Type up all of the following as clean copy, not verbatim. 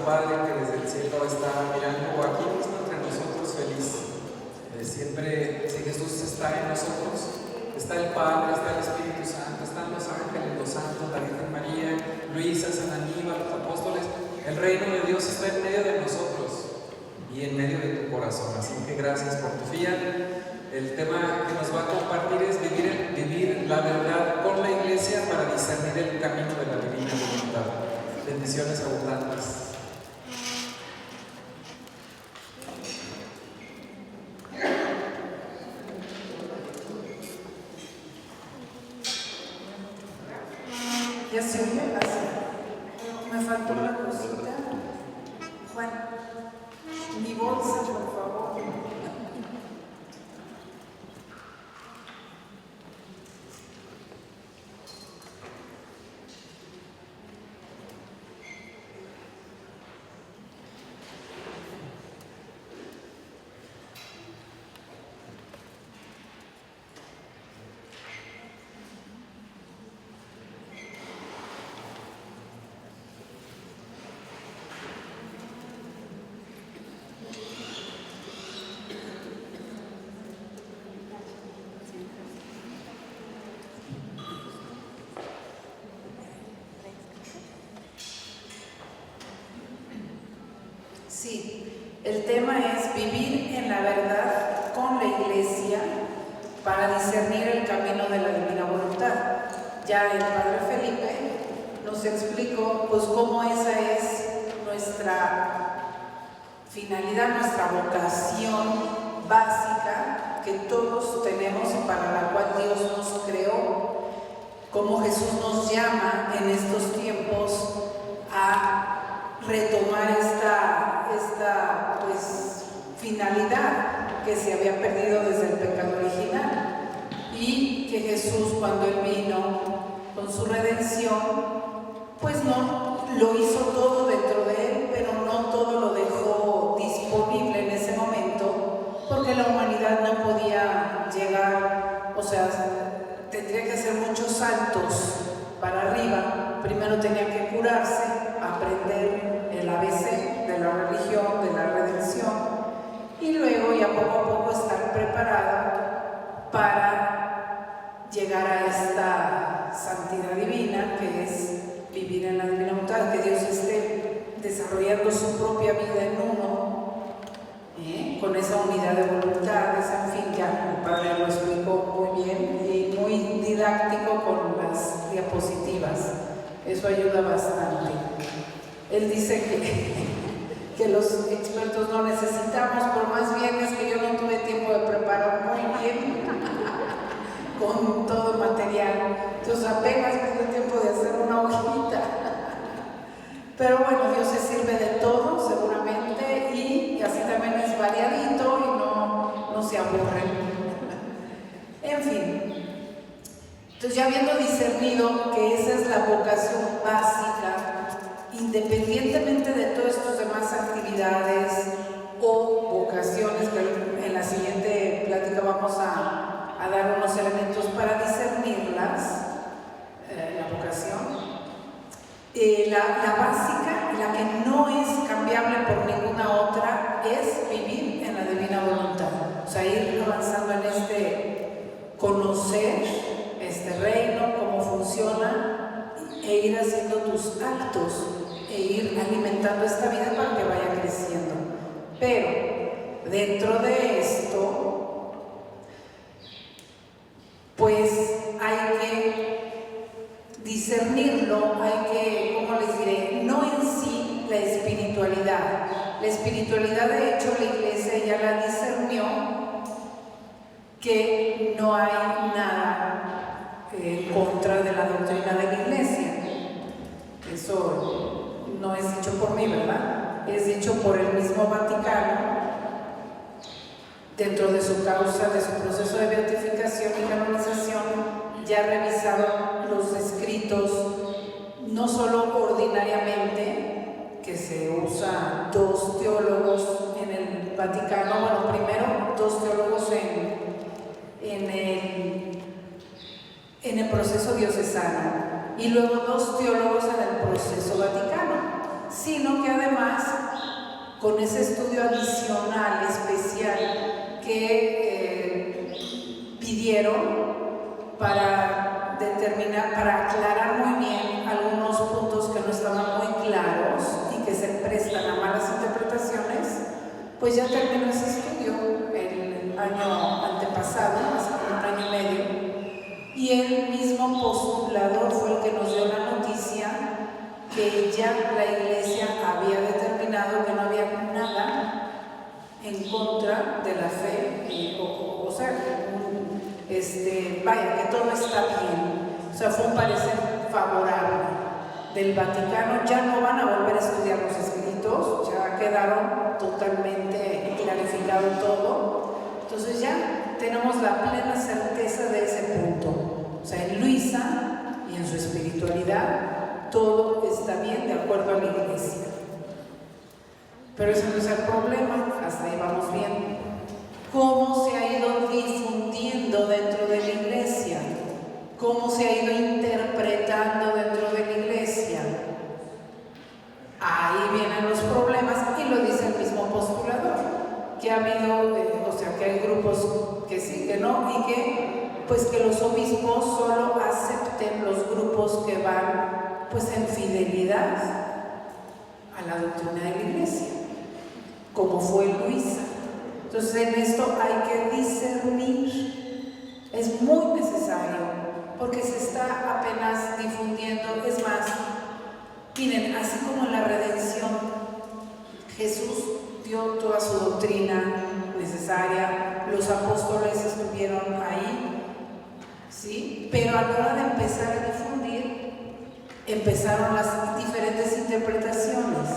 Padre que desde el cielo está mirando aquí mismo entre nosotros feliz. Siempre, si Jesús está en nosotros, está el Padre, está el Espíritu Santo, están los ángeles, los santos, la Virgen María, Luisa, San Aníbal, los apóstoles. El reino de Dios está en medio de nosotros y en medio de tu corazón. Así que gracias por tu fiat. El tema que nos va a compartir es vivir la verdad con la Iglesia para discernir el camino de la divina voluntad. Bendiciones abundantes. Ya se oye, me faltó una cosita. Juan, mi bolsa, por favor. Sí, el tema es vivir en la verdad con la Iglesia para discernir el camino de la divina voluntad. Ya el Padre Felipe nos explicó pues cómo esa es nuestra finalidad, nuestra vocación básica que todos tenemos y para la cual Dios nos creó, cómo Jesús nos llama en estos tiempos a retomar esta pues, finalidad que se había perdido desde el pecado original, y que Jesús, cuando Él vino con su redención, pues no lo hizo todo dentro de Él, pero no todo lo dejó disponible en ese momento, porque la humanidad no podía llegar, o sea, tendría que hacer muchos saltos para arriba. Primero tenía que curarse, aprender el ABC de la religión, de la redención, y luego ya poco a poco estar preparado para llegar a esta santidad divina, que es vivir en la divina voluntad, que Dios esté desarrollando su propia vida en uno, con esa unidad de voluntades. En fin, ya el Padre lo explicó muy bien y muy didáctico con las diapositivas. Eso ayuda bastante. Él dice que los expertos no necesitamos, pero más bien es que yo no tuve tiempo de preparar muy bien con todo el material. Entonces apenas me dio tiempo de hacer una hojita. Pero bueno, Dios se sirve de todo seguramente, y así también es variadito y no se aburren. En fin. Entonces, ya habiendo discernido que esa es la vocación básica, independientemente de todas tus demás actividades o vocaciones, que en la siguiente plática vamos a dar unos elementos para discernirlas, la vocación, la básica, la que no es cambiable por ninguna otra, es vivir en la divina voluntad. O sea, ir avanzando en conocer este reino, cómo funciona, e ir haciendo tus actos, e ir alimentando esta vida para que vaya creciendo. Pero dentro de esto, pues hay que discernirlo, hay que, ¿cómo les diré? No en sí la espiritualidad. La espiritualidad, de hecho, la Iglesia ya la discernió, que no hay nada en contra de la doctrina de la Iglesia. Eso no es dicho por mí, ¿verdad? Es dicho por el mismo Vaticano, dentro de su causa, de su proceso de beatificación y canonización. Ya revisaron los escritos, no solo ordinariamente, que se usa 2 teólogos en el Vaticano. Bueno, primero 2 teólogos en el proceso diocesano, y luego 2 teólogos en el proceso vaticano, sino que además con ese estudio adicional, especial, que pidieron para determinar, para aclarar muy bien algunos puntos que no estaban muy claros y que se prestan a malas interpretaciones, pues ya terminó ese estudio el año antepasado, hace como un año y medio, y el mismo postulador fue el que nos dio la noticia que ya la Iglesia había determinado que no había nada en contra de la fe, o sea, vaya, que todo está bien. O sea, fue un parecer favorable del Vaticano. Ya no van a volver a estudiar los escritos, ya quedaron totalmente clarificado todo. Entonces ya tenemos la plena certeza de ese punto. O sea, en Luisa y en su espiritualidad todo está bien de acuerdo a la Iglesia. Pero ese no es el problema, hasta ahí vamos bien. ¿Cómo se ha ido difundiendo dentro de la Iglesia? ¿Cómo se ha ido interpretando dentro de la Iglesia? Ahí vienen los problemas, y lo dice el mismo postulador, que ha habido, o sea, que hay grupos que sí, que no, y que pues que los obispos solo acepten los grupos que van pues en fidelidad a la doctrina de la Iglesia, como fue Luisa. Entonces en esto hay que discernir, es muy necesario, porque se está apenas difundiendo. Es más, miren, así como en la redención Jesús dio toda su doctrina necesaria, los apóstoles estuvieron ahí, ¿sí? Pero a la hora de empezar a difundir, empezaron las diferentes interpretaciones,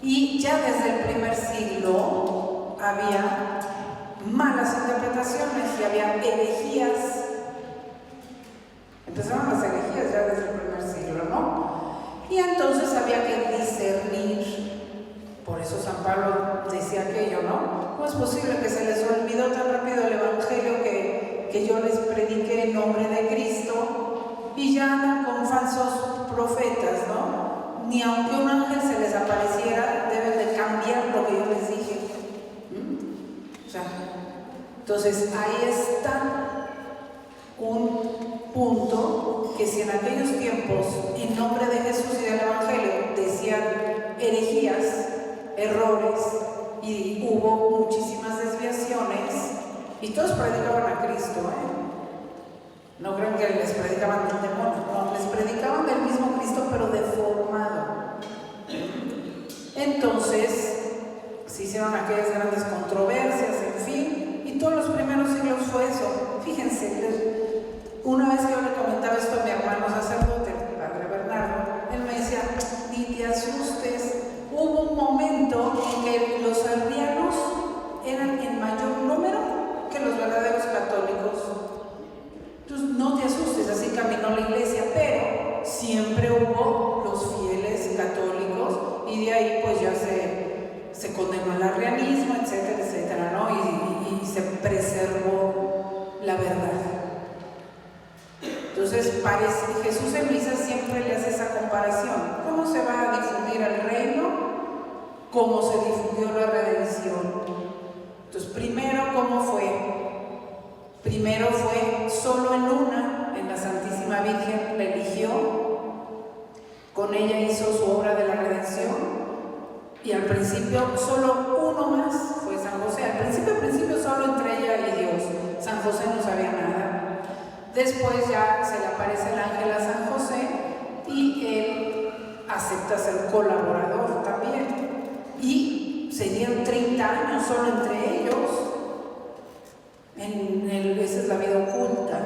y ya desde el primer siglo había malas interpretaciones y había herejías. Empezaron las herejías ya desde el primer siglo, ¿no? Y entonces había que discernir. Por eso San Pablo decía aquello, ¿no? ¿Cómo es posible que se les olvidó tan rápido el Evangelio que yo les prediqué en nombre de Cristo, y ya andan con falsos profetas, ¿no? Ni aunque un ángel se les apareciera, deben de cambiar lo que yo les dije. O sea, entonces ahí está un punto que si en aquellos tiempos, en nombre de Jesús y del Evangelio, decían herejías, errores, y hubo muchísimas desviaciones, y todos predicaban a Cristo, No crean que les predicaban del demonio, no, les predicaban del mismo Cristo, pero deformado. Entonces se hicieron aquellas grandes controversias, en fin, y todos los primeros siglos fue eso. Fíjense, una vez que yo le comentaba esto a mi hermano sacerdote, el padre Bernardo, él me decía, ni te asustes. Hubo un momento en que los arrianos eran en mayor número que los verdaderos católicos. Entonces no te asustes, así caminó la Iglesia, pero siempre hubo los fieles católicos, y de ahí pues ya se condenó el arrianismo, etcétera, etcétera, ¿no? Y se preservó la verdad. Entonces Jesús en misa siempre le hace esa comparación. ¿Cómo se va a difundir el reino? ¿Cómo se difundió la redención? Entonces, primero, ¿cómo fue? Primero fue solo en una, en la Santísima Virgen la eligió, con ella hizo su obra de la redención, y al principio solo uno más fue San José. Al principio solo entre ella y Dios. San José no sabía nada. Después ya se le aparece el ángel a San José y él acepta ser colaborador también. Y se dieron 30 años solo entre ellos. Esa es la vida oculta.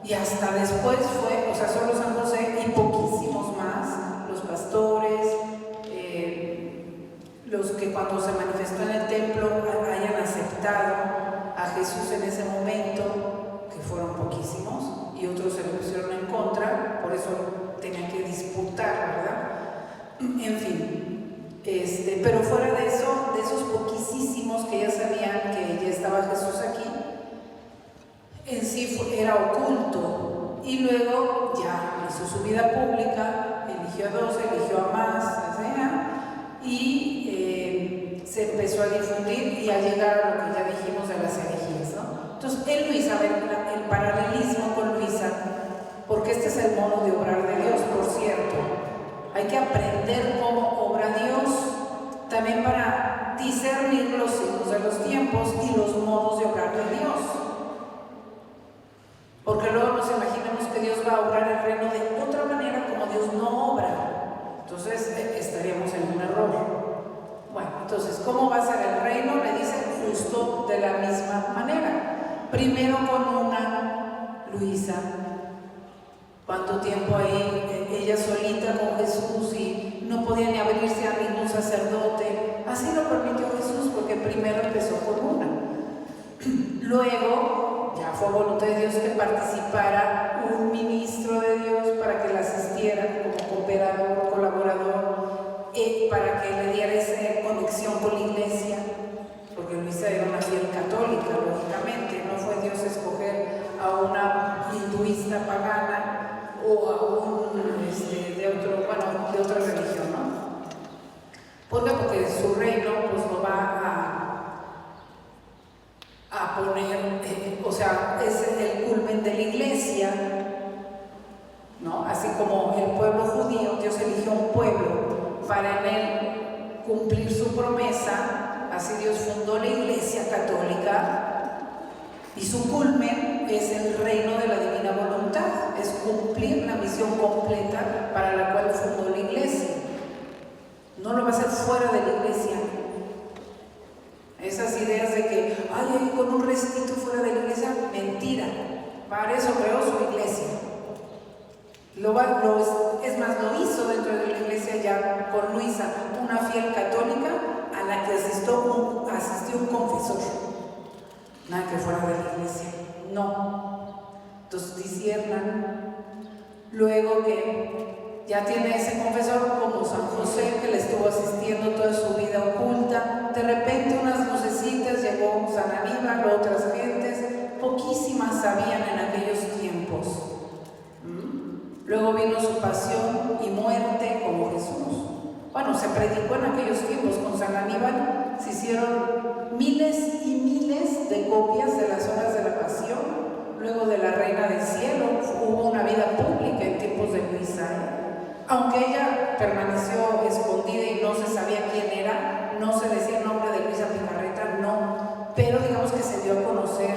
Y hasta después fue, o sea, solo San José y poquísimos más, los pastores, los que cuando se manifestó en el templo hayan aceptado a Jesús en ese momento, que fueron poquísimos, y otros se le pusieron en contra, por eso tenían que disputar, ¿verdad? En fin, pero fuera de eso, de esos poquísimos que ya sabían que ya estaba Jesús aquí, en sí era oculto, y luego ya hizo su vida pública, eligió a 12, eligió a más, y se empezó a difundir y a llegar a lo que ya dijimos de las herejías, ¿no? Entonces, Luisa, a ver, el paralelismo con Luisa, porque este es el modo de obrar de Dios, por cierto. Hay que aprender cómo obra Dios, también para discernir los signos de los tiempos y los modos de obrar de Dios. Porque luego nos imaginamos que Dios va a obrar el reino de otra manera como Dios no obra. Entonces estaríamos en un error. Bueno, entonces, ¿cómo va a ser el reino? Le dice justo de la misma manera. Primero con una Luisa. ¿Cuánto tiempo ahí ella solita con Jesús y no podía ni abrirse a ningún sacerdote? Así lo permitió Jesús porque primero empezó con una. Luego ya fue voluntad de Dios que participara un ministro de Dios para que la asistiera como cooperador, colaborador, para que le diera esa conexión con la iglesia, porque Luisa era una fiel católica, lógicamente. No fue Dios escoger a una hinduista pagana o a un de otra religión, ¿no? ¿Por qué? Porque su reino pues lo va a poner, o sea, es el culmen de la iglesia, ¿no? Así como el pueblo judío, Dios eligió un pueblo para en él cumplir su promesa, así Dios fundó la iglesia católica. Y su culmen es el reino de la divina voluntad, es cumplir la misión completa para la cual fundó la iglesia. No lo va a hacer fuera de la iglesia. Esas ideas de que, ay, con un restito fuera de la iglesia, mentira. Para eso creó su iglesia. Es más, lo hizo dentro de la iglesia ya con Luisa, una fiel católica a la que asistió un confesor. Nada que fuera de la iglesia, no. Entonces disciernan. Luego que ya tiene ese confesor como San José, que le estuvo asistiendo toda su vida oculta. De repente unas lucecitas, llegó San Aníbal, otras gentes, poquísimas sabían en aquellos tiempos. Luego vino su pasión y muerte como Jesús. Bueno, se predicó en aquellos tiempos con San Aníbal, se hicieron miles y miles de copias de las horas de la pasión. Luego de la Reina del Cielo hubo una vida pública en tiempos de Luisa. Aunque ella permaneció escondida y no se sabía quién era, no se decía el nombre de Luisa Picarreta, no, pero digamos que se dio a conocer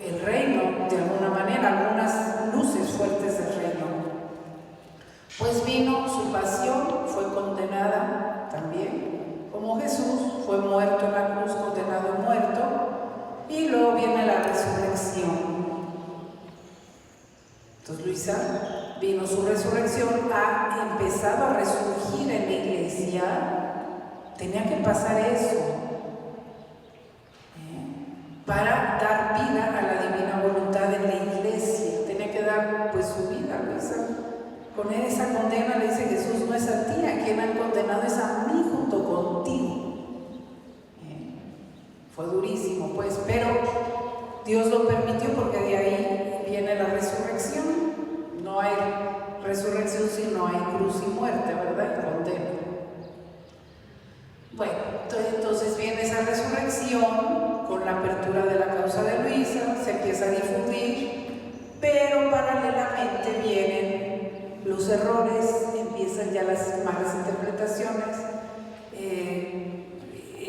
el reino de alguna manera, algunas luces fuertes del reino. Pues vino su pasión, fue condenada también, como Jesús, fue muerto en la cruz, condenado y muerto, y luego viene la resurrección. Entonces Luisa, vino su resurrección, ha empezado a resurgir en la iglesia. Tenía que pasar eso para dar vida a la divina voluntad en la iglesia. Tenía que dar pues su vida, Luisa. Con esa condena le dice Jesús, no es a ti a quien han condenado, es a mí junto contigo. Fue durísimo pues, pero Dios lo permitió porque de ahí viene la resurrección. No hay resurrección si no hay cruz y muerte, ¿verdad? Y condena. Bueno, entonces viene esa resurrección con la apertura de la causa de Luisa, se empieza a difundir, pero paralelamente vienen los errores, empiezan ya las malas interpretaciones,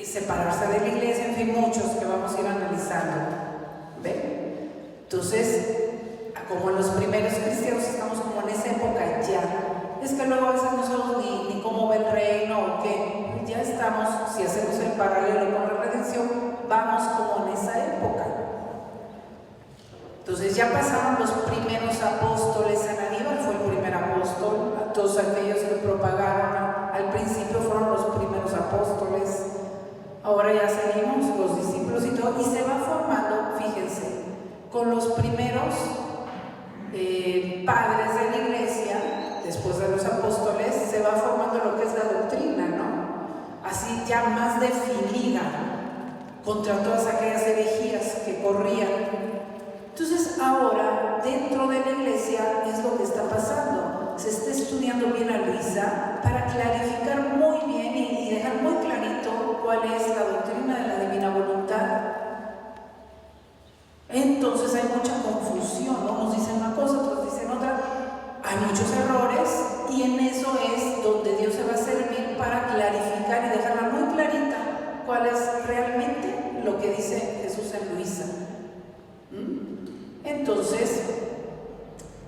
separarse de la iglesia, en fin, muchos que vamos a ir analizando. ¿Ven? Entonces, como los primeros cristianos estamos como en esa época ya. Es que luego a veces no sabemos ni cómo va el reino o qué. Ya estamos, si hacemos el paralelo con la redención, vamos como en esa época. Entonces ya pasaron los primeros apóstoles. San Aníbal fue el primer apóstol. A todos aquellos que propagaron al principio fueron los primeros apóstoles. Ahora ya seguimos los discípulos y todo, y se va formando, fíjense, con los primeros padres de la iglesia, después de los apóstoles, se va formando lo que es la doctrina, ¿no? Así ya más definida contra todas aquellas herejías que corrían. Entonces ahora, dentro de la iglesia, es lo que está pasando. Se está estudiando bien a Luisa para clarificar muy bien y dejan muy clarito cuál es la doctrina de la divina voluntad. Entonces hay mucha confusión, ¿no? Unos dicen una cosa, otros dicen otra, hay muchos errores, y en eso es donde Dios se va a servir para clarificar y dejarla muy clarita cuál es realmente lo que dice Jesús en Luisa. Entonces,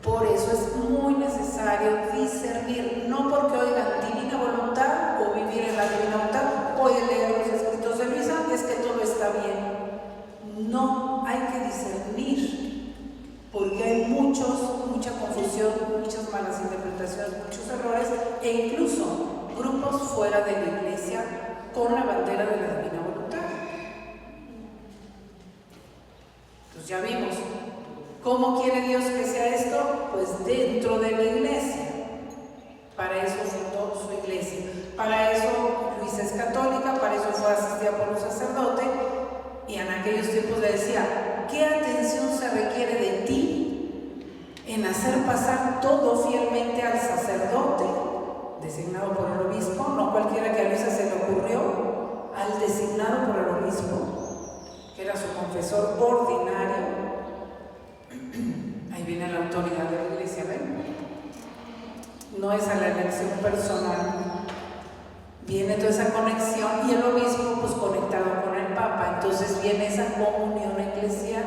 por eso es muy necesario discernir, no porque oigan divina voluntad o vivir en la divina voluntad o leer los escritos de Luisa, es que todo está bien. No, hay que discernir, porque hay mucha confusión, muchas malas interpretaciones, muchos errores, e incluso grupos fuera de la iglesia con la bandera de la divina voluntad. Entonces ya vimos. ¿Cómo quiere Dios que sea esto? Pues dentro de la iglesia. Para eso fundó su iglesia. Para eso Luisa es católica, para eso fue asistida por un sacerdote, y en aquellos tiempos le decía: ¿qué atención se requiere de ti en hacer pasar todo fielmente al sacerdote designado por el obispo? No cualquiera que a Luisa se le ocurrió, al designado por el obispo, que era su confesor ordinario. Ahí viene la autoridad de la iglesia, ¿ven? No es a la elección personal, viene toda esa conexión, y el obispo pues conectado con el Papa, entonces viene esa comunión eclesial.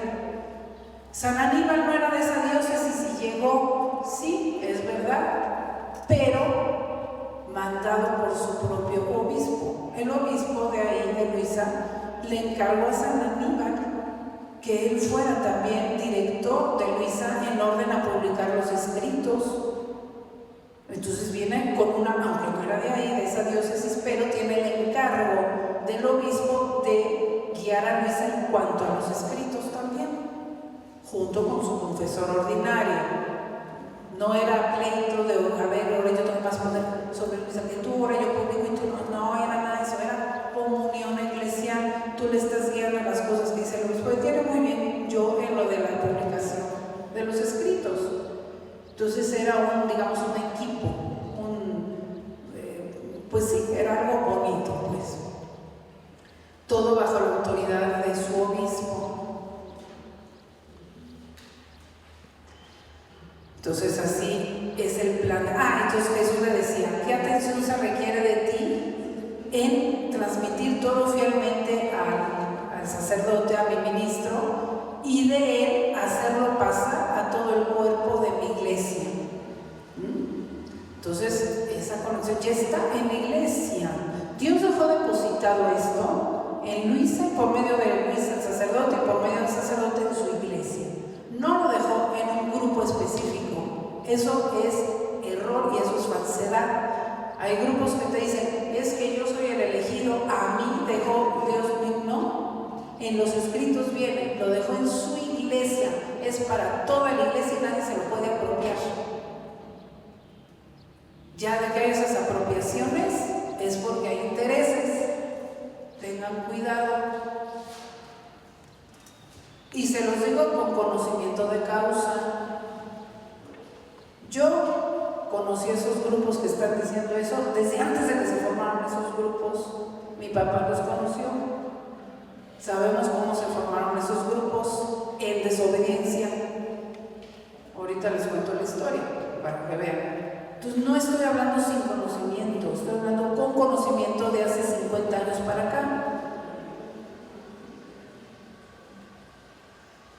San Aníbal no era de esa diócesis y llegó, sí, es verdad, pero mandado por su propio obispo. El obispo de ahí, de Luisa, le encargó a San Aníbal que él fuera también director de Luisa en orden a publicar los escritos. Entonces viene con una, aunque no era de ahí, de esa diócesis, pero tiene el encargo del obispo de guiar a Luisa en cuanto a los escritos también, junto con su confesor ordinario. No era pleito de, a ver, ahora yo tengo más poder sobre Luisa que tú, ahora yo publico y tú no era nada de eso, era comunión eclesial. Tú le estás guiando las cosas que dice el obispo, y tiene muy bien, yo en lo de la publicación de los escritos. Entonces era digamos un equipo, pues sí, era algo bonito, pues. Todo bajo la autoridad de su obispo. Entonces así es el plan. Entonces Jesús le decía: ¿qué atención se requiere de ti en transmitir todo fielmente al sacerdote, a mi ministro, y de él hacerlo pasar a todo el cuerpo de mi iglesia? Entonces esa conexión ya está en la iglesia. Dios dejó depositado esto en Luisa, por medio de Luisa el sacerdote, y por medio del sacerdote en su iglesia. No lo dejó en un grupo específico. Eso es error y eso es falsedad. Hay grupos que te dicen: es que yo soy el elegido, a mí dejó Dios mío. No, en los escritos viene, lo dejó en su iglesia, es para toda la iglesia y nadie se lo puede apropiar. Ya de que hay esas apropiaciones es porque hay intereses. Tengan cuidado. Y se los digo con conocimiento de causa. Yo conocí esos grupos que están diciendo eso desde antes de que se formaron esos grupos. Mi papá los conoció. Sabemos cómo se formaron esos grupos en desobediencia. Ahorita les cuento la historia para que vean. Entonces no estoy hablando sin conocimiento, estoy hablando con conocimiento de hace 50 años para acá.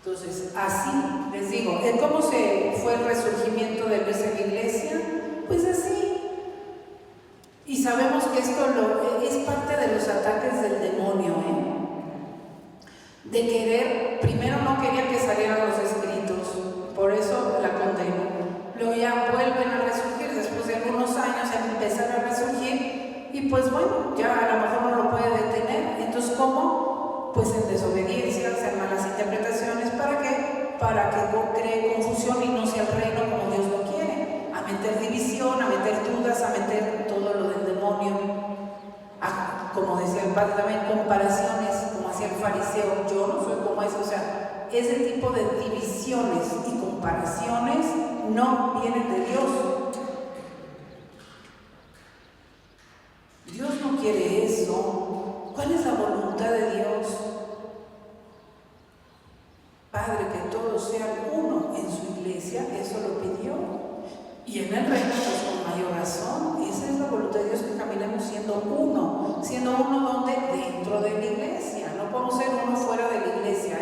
Entonces, así les digo, ¿cómo se fue el resurgimiento de Luisa en la iglesia? Pues así. Y sabemos que esto es parte de los ataques del demonio, de querer, primero no quería que salieran los escritos, por eso la condenó. Luego ya vuelven a resurgir, después de algunos años empezaron a resurgir, y pues bueno, ya a lo mejor no lo puede detener. Entonces, ¿cómo? Pues en desobediencias, en malas interpretaciones. ¿Para qué? Para que cree confusión y no sea el reino como Dios lo quiere. A meter división, a meter dudas, a meter todo lo del demonio. Como decía el padre también, comparaciones, como hacía el fariseo: yo no soy como eso. O sea, ese tipo de divisiones y comparaciones no vienen de Dios. Dios no quiere voluntad de Dios. Padre, que todos sean uno en su iglesia, eso lo pidió. Y en el reino, pues con mayor razón, esa es la voluntad de Dios, que caminemos siendo uno. ¿Siendo uno donde? Dentro de la iglesia. No podemos ser uno fuera de la iglesia,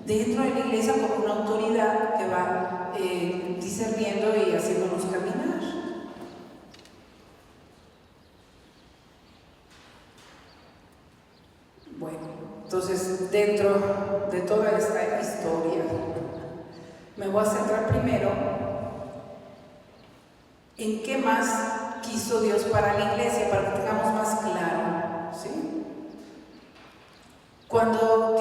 dentro de la iglesia con una autoridad que va discerniendo y haciéndonos caminar. Bueno, entonces dentro de toda esta historia me voy a centrar primero en qué más quiso Dios para la iglesia, para que tengamos más claro, ¿sí? Cuando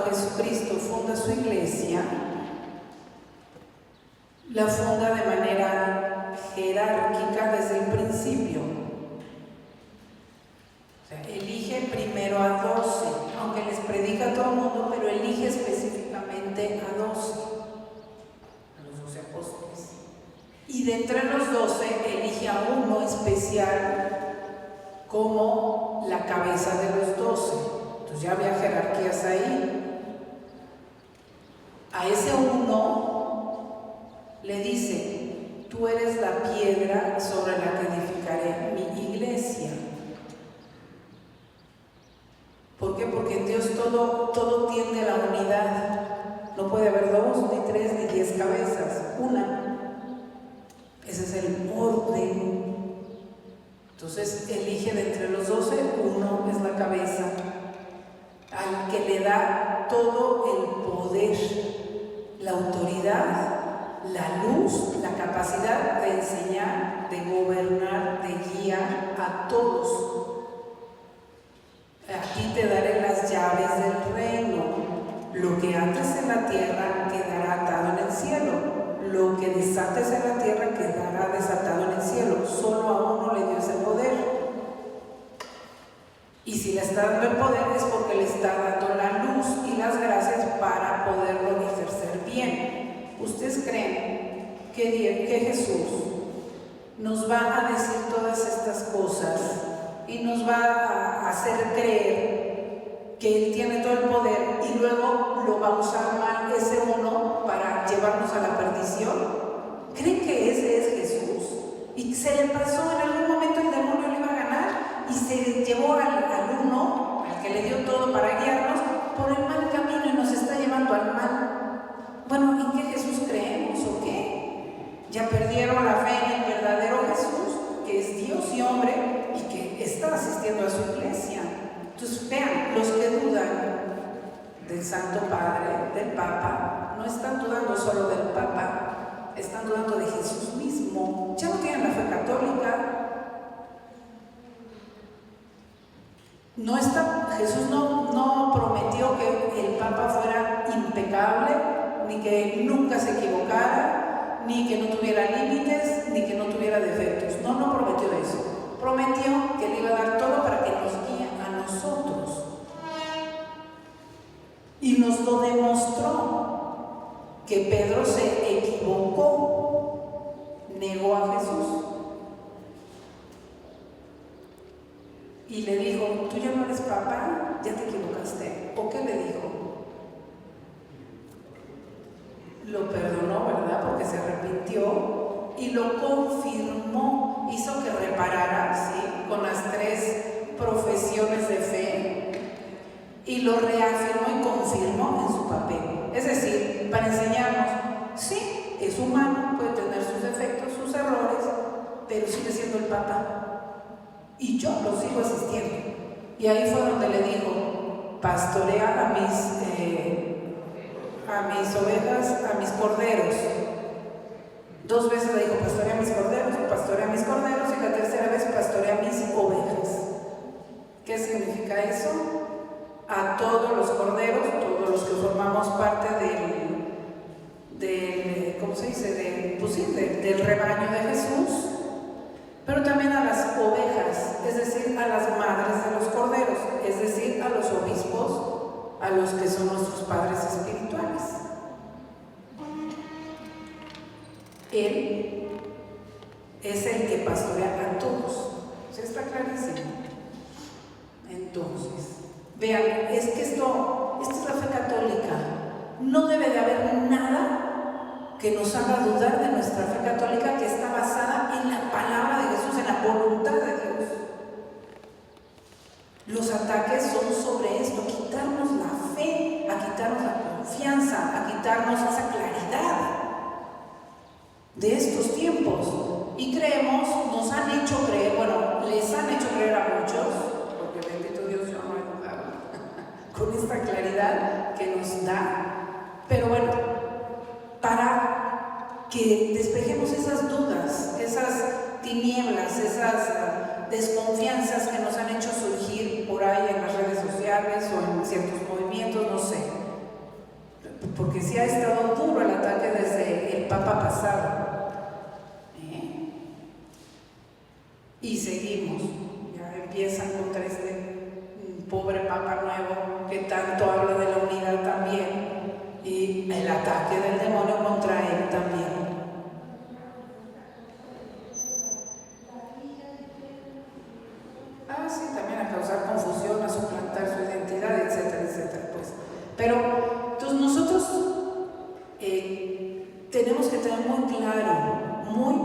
Jesucristo funda su iglesia, la funda de manera jerárquica desde el principio. O sea, elige primero a 12, aunque les predica a todo el mundo, pero elige específicamente a 12, a los 12 apóstoles. Y de entre los 12 elige a uno especial como la cabeza de los 12. Entonces ya había jerarquías ahí. A ese uno le dice: tú eres la piedra sobre la que edificaré mi iglesia. ¿Por qué? Porque en Dios todo tiende a la unidad. No puede haber 2, ni 3, ni 10 cabezas. Una. Ese es el orden. Entonces elige de entre los 12, uno es la cabeza, al que le da todo el poder, la autoridad, la luz, la capacidad de enseñar, de gobernar, de guiar a todos. Aquí te daré las llaves del reino. Lo que ates en la tierra quedará atado en el cielo. Lo que desates en la tierra quedará desatado en el cielo. Solo a uno le dio ese poder. Y si le está dando el poder es porque le está dando la luz y las gracias para poderlo ejercer bien. ¿Ustedes creen que Jesús nos va a decir todas estas cosas y nos va a hacer creer que Él tiene todo el poder y luego lo va a usar mal ese uno para llevarnos a la perdición? ¿Creen que ese es Jesús? Y se le pasó, en algún momento el demonio le iba a ganar y se llevó al uno, al que le dio todo para guiarnos, por el mal camino y nos está llevando al mal. Bueno, ¿en qué Jesús creemos o qué? Ya perdieron la fe en el verdadero Jesús, que es Dios y hombre y que está asistiendo a su iglesia. Entonces vean, los que dudan del Santo Padre, del Papa, no están dudando solo del Papa, están dudando de Jesús mismo. Ya no tienen la fe católica. Jesús no prometió que el Papa fuera impecable, ni que nunca se equivocara, ni que no tuviera límites, ni que no tuviera defectos. No prometió eso. Prometió que le iba a dar todo para que nos guíe a nosotros. Y nos lo demostró, que Pedro se equivocó, negó a Jesús. Y le dijo: tú ya no eres papa, ya te equivocaste. ¿O qué le dijo? Lo perdonó, ¿verdad? Porque se arrepintió y lo confirmó. Hizo que reparara, ¿sí? Con las 3 profesiones de fe. Y lo reafirmó y confirmó en su papel. Es decir, para enseñarnos, sí, es humano, puede tener sus defectos, sus errores, pero sigue siendo el papa. Y yo lo sigo asistiendo. Y ahí fue donde le dijo: pastorea a mis ovejas, a mis corderos. 2 veces le dijo: pastorea a mis corderos, pastorea a mis corderos, y la tercera vez: pastorea a mis ovejas. ¿Qué significa eso? A todos los corderos, todos los que formamos parte del ¿cómo se dice? Del rebaño de Jesús. Pero también a las ovejas, es decir, a las madres de los corderos, es decir, a los obispos, a los que son nuestros padres espirituales. Él es el que pastorea a todos. ¿Sí está clarísimo? Vean, es que esta es la fe católica. No debe de haber nada que nos haga dudar de nuestra fe católica, que está basada en la palabra de Jesús, en la voluntad de Dios. Los ataques son sobre esto, quitarnos la fe, a quitarnos la confianza, a quitarnos esa claridad de estos tiempos. Y creemos, nos han hecho creer, bueno, les han hecho creer a muchos, porque bendito Dios, yo no he dudado con esta claridad que nos da. Pero bueno, para que despejemos esas dudas, esas tinieblas, esas desconfianzas que nos han hecho surgir por ahí en las redes sociales o en ciertos movimientos, no sé, porque sí ha estado duro el ataque desde el Papa pasado, y seguimos, ya empiezan contra este pobre Papa nuevo que tanto habla de la unidad también, y el ataque del demonio contra él también. Sí, también a causar confusión, a suplantar su identidad, etcétera, etcétera, pues. Pero entonces nosotros tenemos que tener muy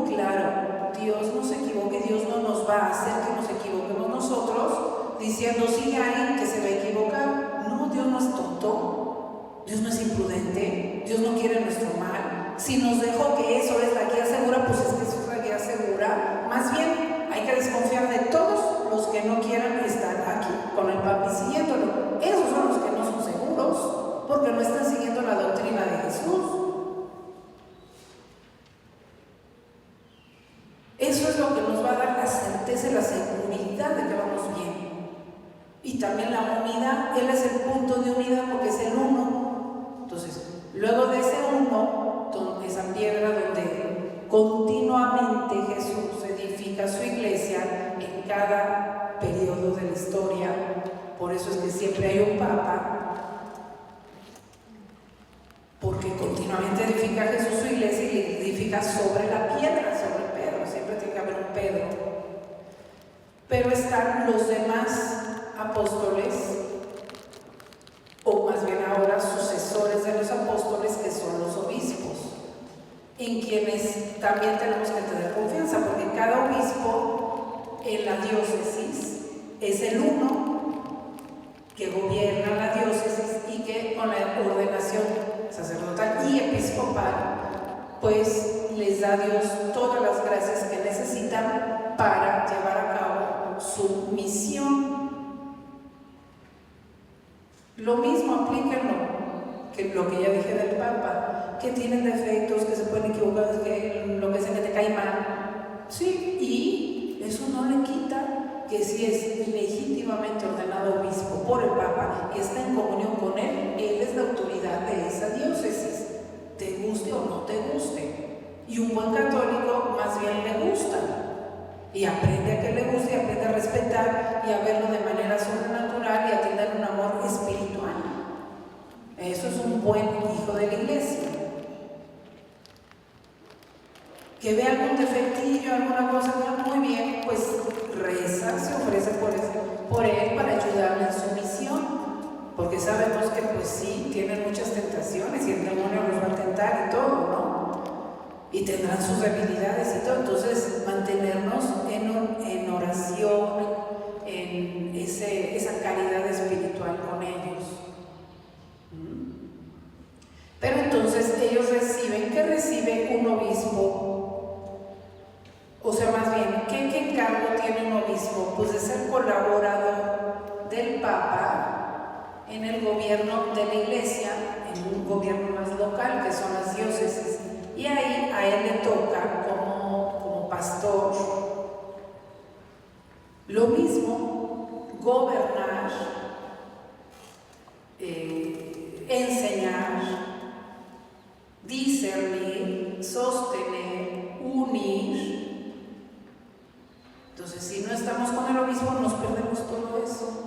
claro, Dios no se equivoque, Dios no nos va a hacer que nos equivoquemos nosotros diciendo, sí, alguien que se va a equivocar. No, Dios no es tonto, Dios no es imprudente, Dios no quiere nuestro mal. Si nos dejó que eso es la guía segura, pues es que eso es la guía segura. Más bien, hay que desconfiar de todos los que no quieran estar aquí con el Papa y siguiéndolo. Esos son los que no son seguros, porque no están siguiendo la doctrina de Jesús. Eso es lo que nos va a dar la certeza y la seguridad de que vamos bien. Y también la unidad, Él es el punto de unidad porque es el uno. Entonces, luego de ese uno, esa piedra donde continuamente Jesús edifica su iglesia en cada periodo de la historia, por eso es que siempre hay un Papa, porque continuamente edifica Jesús su iglesia y le edifica sobre la piedra, sobre Pedro, siempre tiene que haber un Pedro. Pero están los demás apóstoles, o más bien ahora sucesores de los apóstoles, que son los obispos, en quienes también tenemos que tener confianza, porque cada obispo en la diócesis es el uno que gobierna la diócesis y que con la ordenación sacerdotal y episcopal pues les da a Dios todas las gracias que necesitan para llevar a cabo su misión. Lo mismo aplíquenlo que lo que ya dije del Papa, que tienen defectos, que se pueden equivocar, que lo que sea que te cae mal. Sí, y eso no le quita que si es legítimamente ordenado obispo por el Papa y está en comunión con él, él es la autoridad de esa diócesis, te guste o no te guste. Y un buen católico más bien le gusta y aprende a que le guste, y aprende a respetar y a verlo de manera sobrenatural y a tener un amor espiritual. Eso es un buen hijo de la iglesia. Que ve algún defectillo, alguna cosa que va muy bien, pues reza, se ofrece por él para ayudarle en su misión, porque sabemos que pues sí, tienen muchas tentaciones y el demonio los va a tentar y todo, ¿no? Y tendrán sus debilidades y todo, entonces mantenernos en oración, en esa caridad espiritual con ellos. Pero entonces ellos reciben, ¿qué recibe un obispo? O sea, más bien, ¿qué encargo tiene un obispo? Pues de ser colaborador del Papa en el gobierno de la iglesia, en un gobierno más local, que son las diócesis. Y ahí a él le toca como pastor lo mismo, gobernar, enseñar, discernir, sostener, unir. Entonces, si no estamos con el obispo, nos perdemos todo eso.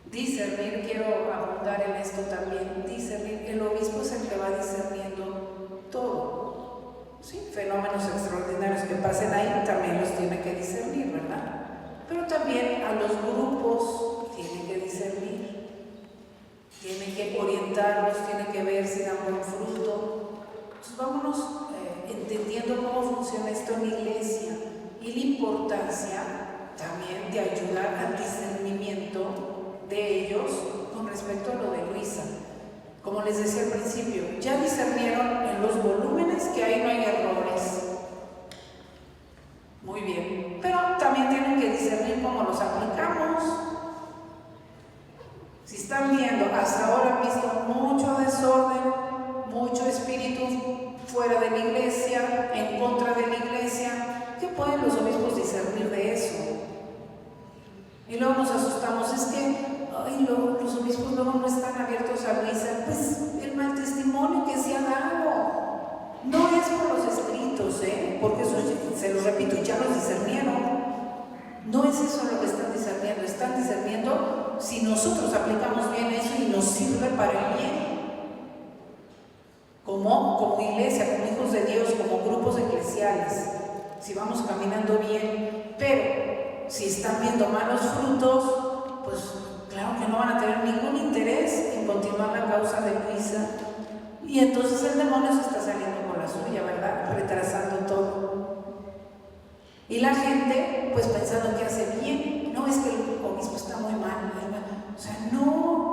Discernir, quiero abundar en esto también. Discernir, el obispo es el que va discerniendo todo. ¿Sí? fenómenos extraordinarios que pasen ahí, también los tiene que discernir, ¿verdad? Pero también a los grupos tiene que discernir, tiene que orientarlos, tiene que ver si dan buen fruto. Entonces vámonos entendiendo cómo funciona esto en la iglesia y la importancia también de ayudar al discernimiento de ellos con respecto a lo de Luisa. Como les decía al principio, ya discernieron en los volúmenes que ahí no hay errores. Muy bien, pero también tienen que discernir cómo los aplicamos. Si están viendo, hasta ahora han visto mucho desorden, mucho espíritu fuera de la iglesia, en contra de la iglesia, ¿qué pueden los obispos discernir de eso? Y luego nos asustamos, es que los obispos luego no están abiertos a Luisa. Pues el mal testimonio que se ha dado no es por los escritos, porque eso, se los repito, ya los discernieron. No es eso lo que están discerniendo si nosotros aplicamos bien eso y nos sirve para el bien. Como iglesia, como hijos de Dios, como grupos eclesiales, si vamos caminando bien. Pero si están viendo malos frutos, pues claro que no van a tener ningún interés en continuar la causa de Luisa. Y entonces el demonio se está saliendo con la suya, ¿verdad? Retrasando todo. Y la gente, pues pensando que hace bien. No, es que el obispo está muy mal. O sea, no.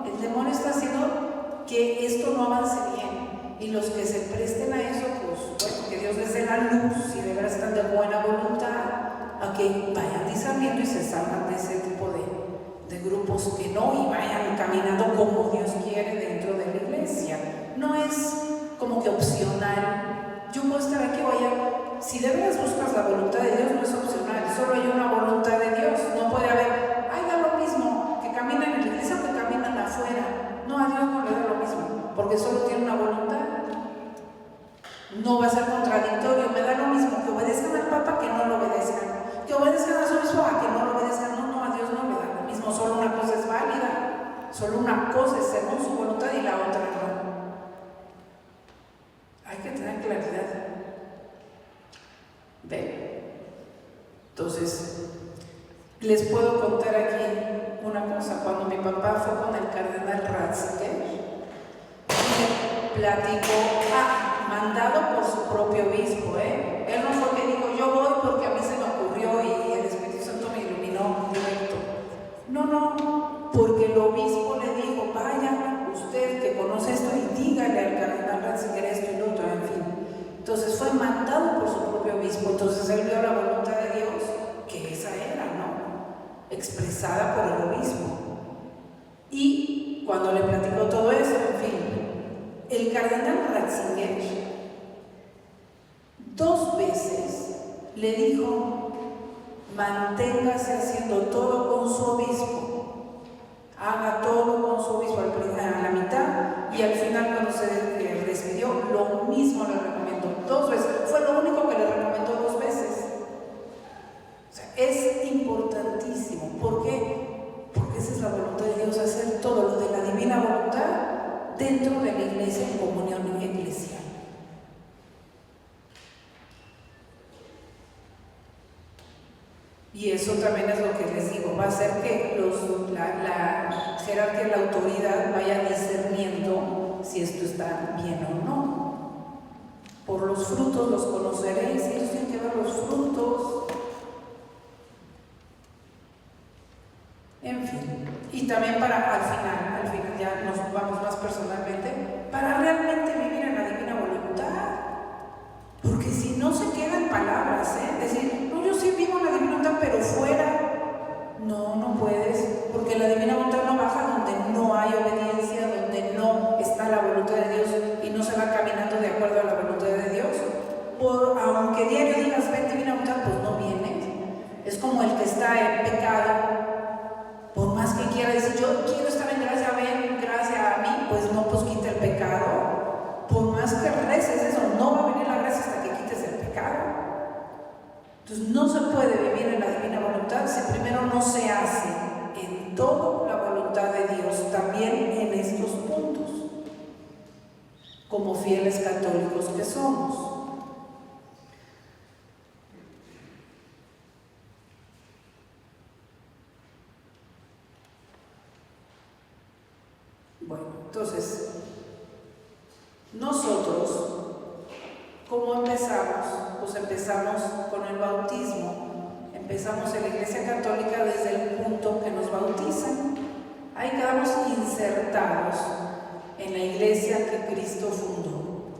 El demonio está haciendo que esto no avance bien. Y los que se presten a eso, pues bueno, que Dios les dé la luz, si de verdad están de buena voluntad, a que vayan discerniendo y se salgan de ese tipo de grupos que no, y vayan caminando como Dios quiere dentro de la iglesia. No es como que opcional. Yo puedo estar aquí o allá. Si de verdad buscas la voluntad de Dios, no es opcional, solo hay una voluntad de Dios. No puede haber, da lo mismo que caminan en la iglesia o que caminan afuera. No, a Dios no le da lo mismo, porque solo tiene una voluntad. No va a ser contradictorio, me da lo mismo que obedezcan al Papa que no lo obedezcan, que obedezcan a su obispo a que no lo obedezcan. No, a Dios no le da lo mismo, solo una cosa es válida, solo una cosa es según su voluntad y la otra no. Hay que tener claridad. ¿Ven? Entonces, les puedo contar aquí una cosa. Cuando mi papá fue con el cardenal Ratzinger, me platicó, mandado por su propio obispo, Él no fue que dijo, yo voy porque a mí se me ocurrió y el Espíritu Santo me iluminó directo. No, porque el obispo le dijo, vaya, usted que conoce esto y dígale al cardenal Ratzinger esto y lo otro, en fin. Entonces fue mandado por su propio obispo. Entonces él vio la voluntad de Dios, que esa era, ¿no? Expresada por el obispo. Y cuando le platicó todo eso, en fin, el cardenal Ratzinger 2 veces le dijo, manténgase haciendo todo con su obispo, haga todo con su obispo a la mitad, y al final cuando se despidió, lo mismo le recomendó 2 veces. Fue lo único que le recomendó 2 veces. O sea, es importantísimo. ¿Por qué? Porque esa es la voluntad de Dios, hacer todo lo de la divina voluntad dentro de la iglesia en comunión eclesial. Y eso también es lo que les digo, va a hacer que la jerarquía, la autoridad vaya discerniendo si esto está bien o no. Por los frutos los conoceréis, y ellos tienen que ver los frutos. En fin, y también para al final ya nos vamos más personalmente, para realmente vivir en la divina voluntad. Porque si no se quedan palabras, decir, no, yo sí vivo en la divina voluntad, pero fuera, no puedes, porque la divina voluntad no baja donde no hay obediencia, donde no está la voluntad de Dios y no se va caminando de acuerdo a la voluntad de Dios. Aunque diario digas, ven divina voluntad, pues no viene. Es como el que está en pecado. Por más que quiera decir, yo quiero estar en gracia, ven gracia a mí, pues no, pues quita el pecado. Por más que reces eso, no va a venir la gracia hasta que quites el pecado. Entonces no se puede vivir en la divina voluntad si primero no se hace en todo la voluntad de Dios, también en estos puntos, como fieles católicos que somos. Bueno, entonces, nosotros, ¿cómo empezamos? Pues empezamos con el bautismo. Empezamos en la Iglesia Católica desde el punto que nos bautizan. Ahí quedamos insertados en la iglesia que Cristo fundó.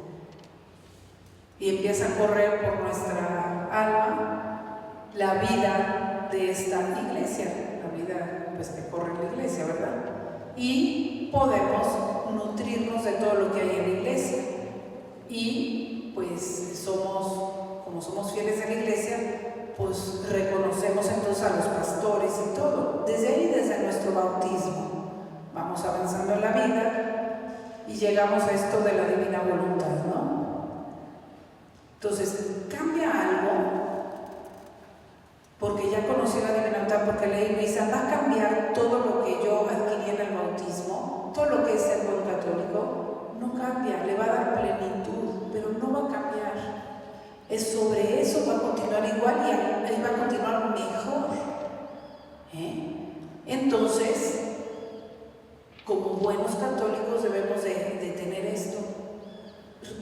Y empieza a correr por nuestra alma la vida de esta iglesia, la vida pues que corre en la iglesia, ¿verdad? Y podemos nutrirnos de todo lo que hay en la iglesia. Y pues como somos fieles en la iglesia, pues reconocemos entonces a los pastores y todo. Desde ahí, desde nuestro bautismo, vamos avanzando en la vida y llegamos a esto de la divina voluntad, ¿no? Entonces, cambia algo, porque ya conocí la divina voluntad, porque leí misa, va a cambiar todo lo que yo adquirí en el bautismo, todo lo que es ser buen católico, no cambia, le va a dar plenitud, pero no va a cambiar. Es sobre eso, va a continuar igual y ahí va a continuar mejor. Entonces, como buenos católicos debemos de tener esto,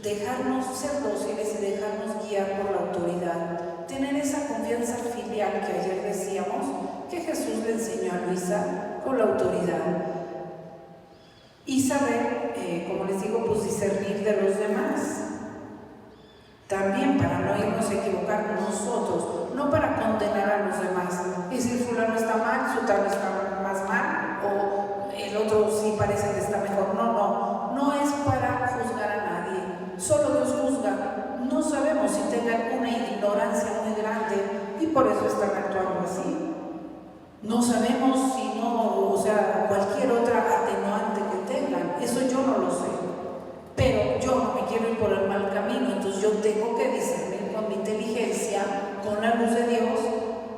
dejarnos ser dóciles y dejarnos guiar por la autoridad, tener esa confianza filial que ayer decíamos que Jesús le enseñó a Luisa con la autoridad, y saber, como les digo, pues discernir de los demás. También para no irnos a equivocar nosotros, no para condenar a los demás y decir fulano está mal, sutano está más mal, o el otro sí parece que está mejor. No es para juzgar a nadie, solo Dios juzga. No sabemos si tengan una ignorancia muy grande y por eso están actuando así. No sabemos si no, o sea, cualquier otra atenuante que tengan, eso yo no lo sé. Pero yo no me quiero ir por el mal camino, entonces yo tengo que discernir con mi inteligencia, con la luz de Dios,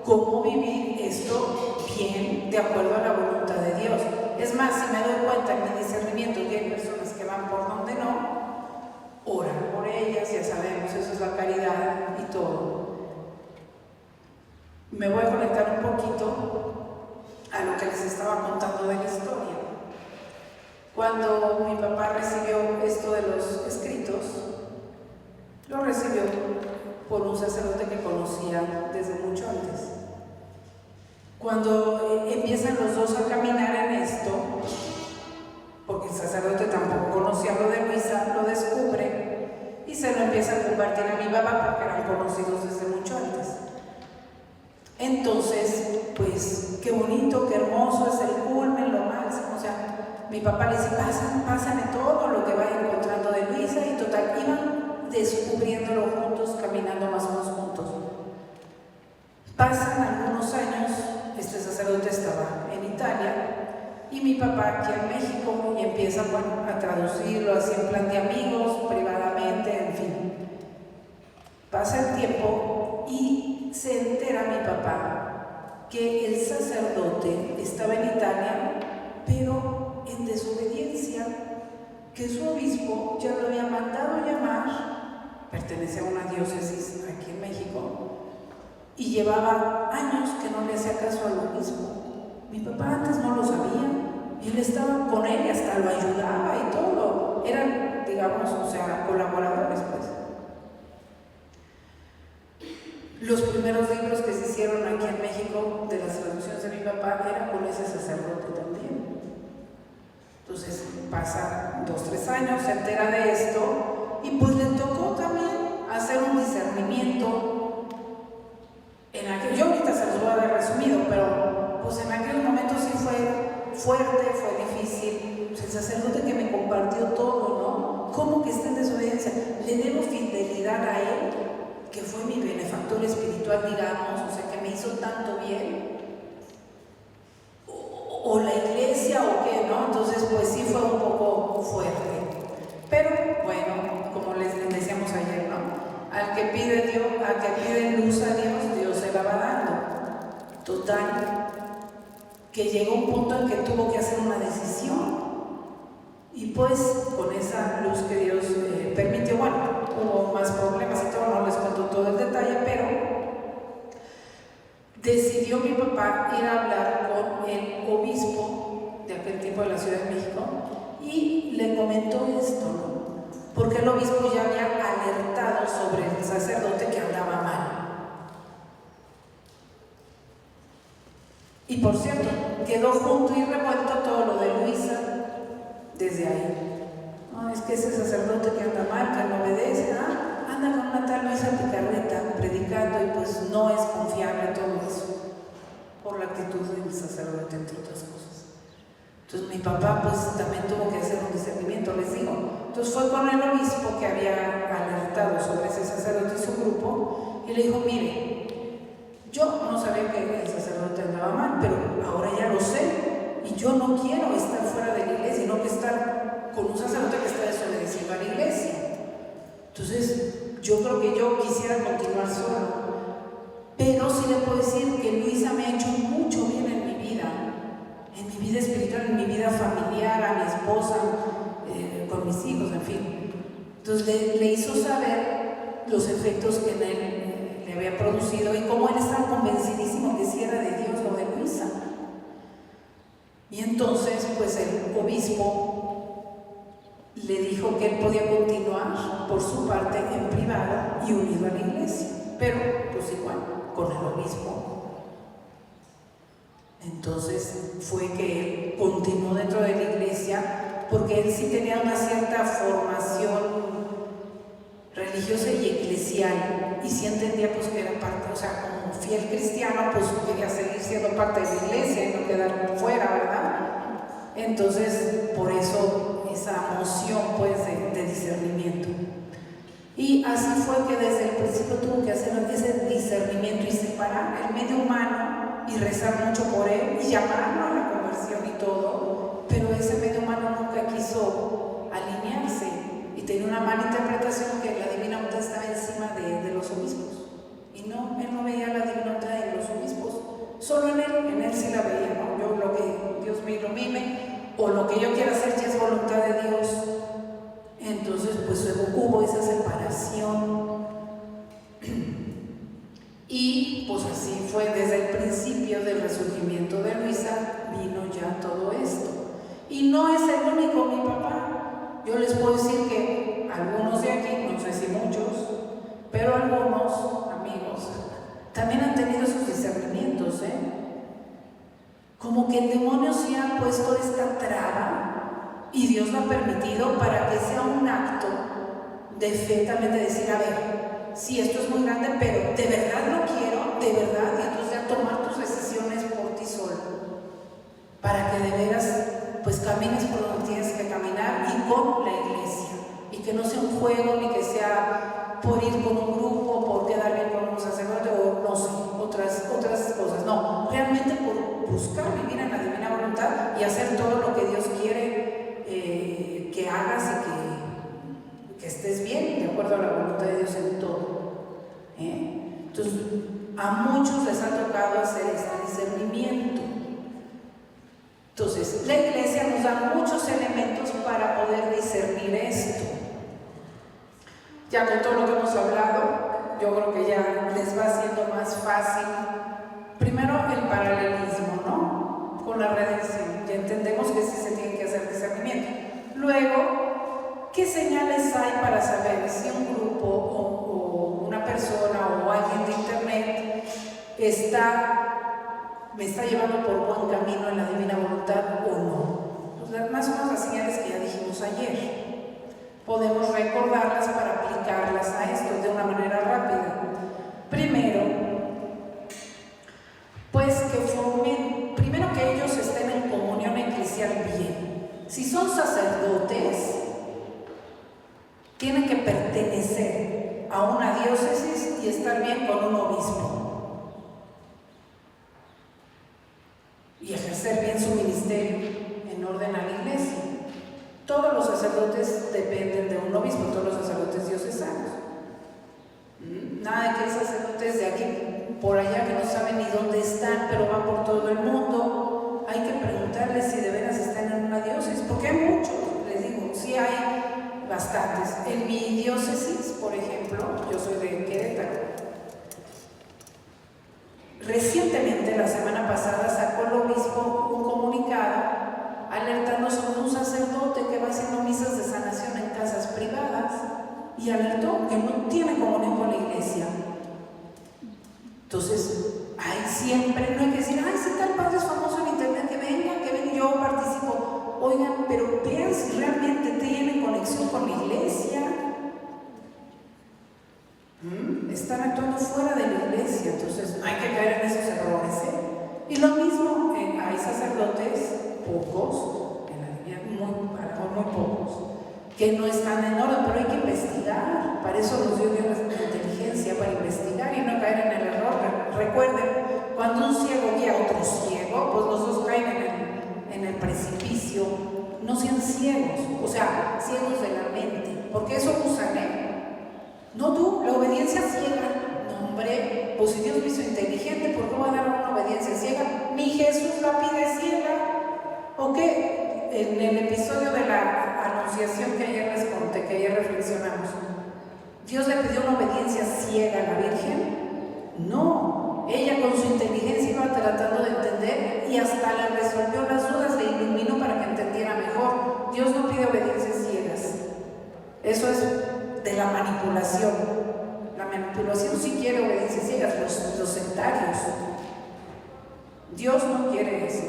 cómo vivir esto bien, de acuerdo a la voluntad de Dios. Es más, si me doy cuenta en mi discernimiento que hay personas que van por donde no, oran por ellas, ya sabemos, eso es la caridad y todo. Me voy a conectar un poquito a lo que les estaba contando de la historia. Cuando mi papá recibió esto de los escritos, lo recibió por un sacerdote que conocía desde mucho antes. Cuando empiezan los dos a caminar en esto, porque el sacerdote tampoco conocía lo de Luisa, lo descubre y se lo empieza a compartir a mi papá porque eran conocidos desde mucho antes. Entonces, pues, qué bonito, qué hermoso, es el culmen, lo máximo, o sea, mi papá le dice, pásame todo lo que vaya encontrando de Luisa, y total, iban descubriéndolo juntos, caminando más o menos juntos. Pasan algunos años, este sacerdote estaba en Italia, y mi papá aquí en México, y empieza a traducirlo así en plan de amigos, privadamente, en fin. Pasa el tiempo y se entera mi papá que el sacerdote estaba en Italia, pero en desobediencia, que su obispo ya lo había mandado llamar, pertenece a una diócesis aquí en México, y llevaba años que no le hacía caso al obispo. Mi papá antes no lo sabía, y él estaba con él y hasta lo ayudaba y todo. Eran, digamos, o sea, colaboradores, pues. Los primeros libros que se hicieron aquí en México de las traducciones de mi papá eran con ese sacerdote también. Entonces pasa 2-3 años, se entera de esto y pues le tocó también hacer un discernimiento. Yo ahorita se los voy a dar resumido, pero pues en aquel momento sí fue fuerte, fue difícil. Pues el sacerdote que me compartió todo, ¿no? ¿Cómo que está en desobediencia? Le debo fidelidad a él, que fue mi benefactor espiritual, digamos, o sea, que me hizo tanto bien, o la iglesia, o qué, ¿no? Entonces, pues sí fue un poco fuerte. Pero, bueno, como les decíamos ayer, ¿no? Al que pide Dios, al que pide luz a Dios, Dios se la va dando. Total, que llegó un punto en que tuvo que hacer una decisión. Y pues, con esa luz que Dios permitió, bueno, hubo más problemas y todo, no les cuento todo el detalle, pero decidió mi papá ir a hablar con el obispo de aquel tiempo de la Ciudad de México Y le comentó esto, ¿no? Porque el obispo ya había alertado sobre el sacerdote que hablaba mal. Y por cierto, quedó junto y revuelto todo lo de Luisa desde ahí. No, es que ese sacerdote que anda mal, que no obedece, anda con una tal Luisa Picarreta predicando y pues no es confiable todo eso, por la actitud del sacerdote, entre otras cosas. Entonces mi papá pues también tuvo que hacer un discernimiento, les digo. Entonces fue con el obispo que había alertado sobre ese sacerdote y su grupo y le dijo, mire, yo no sabía que el sacerdote andaba mal, pero ahora ya lo sé y yo no quiero estar fuera de la iglesia, sino que estar con un sacerdote que está desobedeciendo a la iglesia. Entonces yo creo que yo quisiera continuar solo, pero sí le puedo decir que Luisa me ha hecho mucho bien en mi vida espiritual, en mi vida familiar, a mi esposa, con mis hijos, en fin. Entonces le hizo saber los efectos que en él le había producido y cómo él estaba convencidísimo que sí era de Dios lo de Luisa. Y entonces pues el obispo le dijo que él podía continuar por su parte en privado y unido a la iglesia, pero pues igual con el obispo. Entonces fue que él continuó dentro de la iglesia porque él sí tenía una cierta formación religiosa y eclesial y sí entendía pues que era parte, o sea, como fiel cristiano pues quería seguir siendo parte de la iglesia y no quedar fuera, ¿verdad? Entonces por eso esa moción pues de discernimiento. Y así fue que desde el principio tuvo que hacer ese discernimiento y separar el medio humano y rezar mucho por él y llamarlo a la conversión y todo, pero ese medio humano nunca quiso alinearse y tenía una mala interpretación que la divina voluntad estaba encima de los obispos y no, él no veía la divina voluntad en los obispos, solo en él sí la veía, ¿no? Yo lo que Dios me ilumine o lo que yo quiera hacer ya es voluntad de Dios. Entonces pues hubo esa separación y pues así fue desde el principio del resurgimiento de Luisa, vino ya todo esto. Y no es el único, mi papá. Yo les puedo decir que algunos de aquí, no sé si muchos, pero algunos amigos también han tenido sus discernimientos, como que el demonio se ha puesto esta traba y Dios lo ha permitido para que sea un acto de fe también, de decir, a ver, sí, esto es muy grande, pero de verdad lo quiero, de verdad, y entonces ya tomar tus decisiones por ti solo, para que de veras pues camines por donde tienes que caminar y con la iglesia, y que no sea un juego, ni que sea por ir con un grupo, por quedar bien con un sacerdote, o no sé, otras cosas, no, realmente por buscar vivir en la divina voluntad y hacer todo lo que Dios quiere que hagas y que estés bien, de acuerdo a la voluntad de Dios en todo. Entonces, a muchos les ha tocado hacer este discernimiento. Entonces, la iglesia nos da muchos elementos para poder discernir esto. Ya con todo lo que hemos hablado, yo creo que ya les va siendo más fácil. Primero, el paralelismo, ¿no? Con la redención. Ya entendemos que sí se tiene que hacer discernimiento. Luego, ¿qué señales hay para saber si un grupo o una persona o alguien de internet me está llevando por buen camino en la divina voluntad o no? Pues más o menos las señales que ya dijimos ayer. Podemos recordarlas para aplicarlas a esto de una manera rápida. Primero, pues primero que ellos estén en comunión eclesial bien. Si son sacerdotes, tienen que pertenecer a una diócesis y estar bien con un obispo y ejercer bien su ministerio en orden a la iglesia. Todos los sacerdotes dependen de un obispo, todos los sacerdotes diocesanos. Nada de que hay sacerdotes de aquí por allá que no saben ni dónde están, pero van por todo el mundo. Hay que preguntarles si de veras están en una diócesis, porque hay muchos, les digo, sí hay bastantes. En mi diócesis, por ejemplo, yo soy de Querétaro. Recientemente, la semana pasada, sacó el obispo un comunicado alertando sobre un sacerdote que va Entonces, siempre, no hay que decir, si tal padre es famoso en internet, que venga, yo participo. Oigan, pero vean si realmente tienen conexión con la iglesia. Están actuando fuera de la iglesia, entonces no hay que caer en esos errores, Y lo mismo, hay sacerdotes, pocos, en la Biblia, muy pocos, que no están en orden, pero hay que investigar. Para eso nos dio Dios la inteligencia, para investigar y no caer en el error. Recuerden, cuando un ciego guía a otro ciego, pues los dos caen en el precipicio. No sean ciegos, o sea, ciegos de la mente, porque eso usan, No tú, la obediencia ciega. No, hombre, pues si Dios me hizo inteligente, ¿por qué va a dar una obediencia ciega? Ni Jesús la pide ciega. ¿O qué? En el episodio de la Anunciación que ayer les conté, que ayer reflexionamos, ¿Dios le pidió una obediencia ciega a la Virgen? No, ella con su inteligencia iba tratando de entender y hasta le resolvió las dudas, le iluminó para que entendiera mejor. Dios no pide obediencias ciegas. Eso es de la manipulación. La manipulación sí quiere obediencias ciegas, los sectarios. Dios no quiere eso,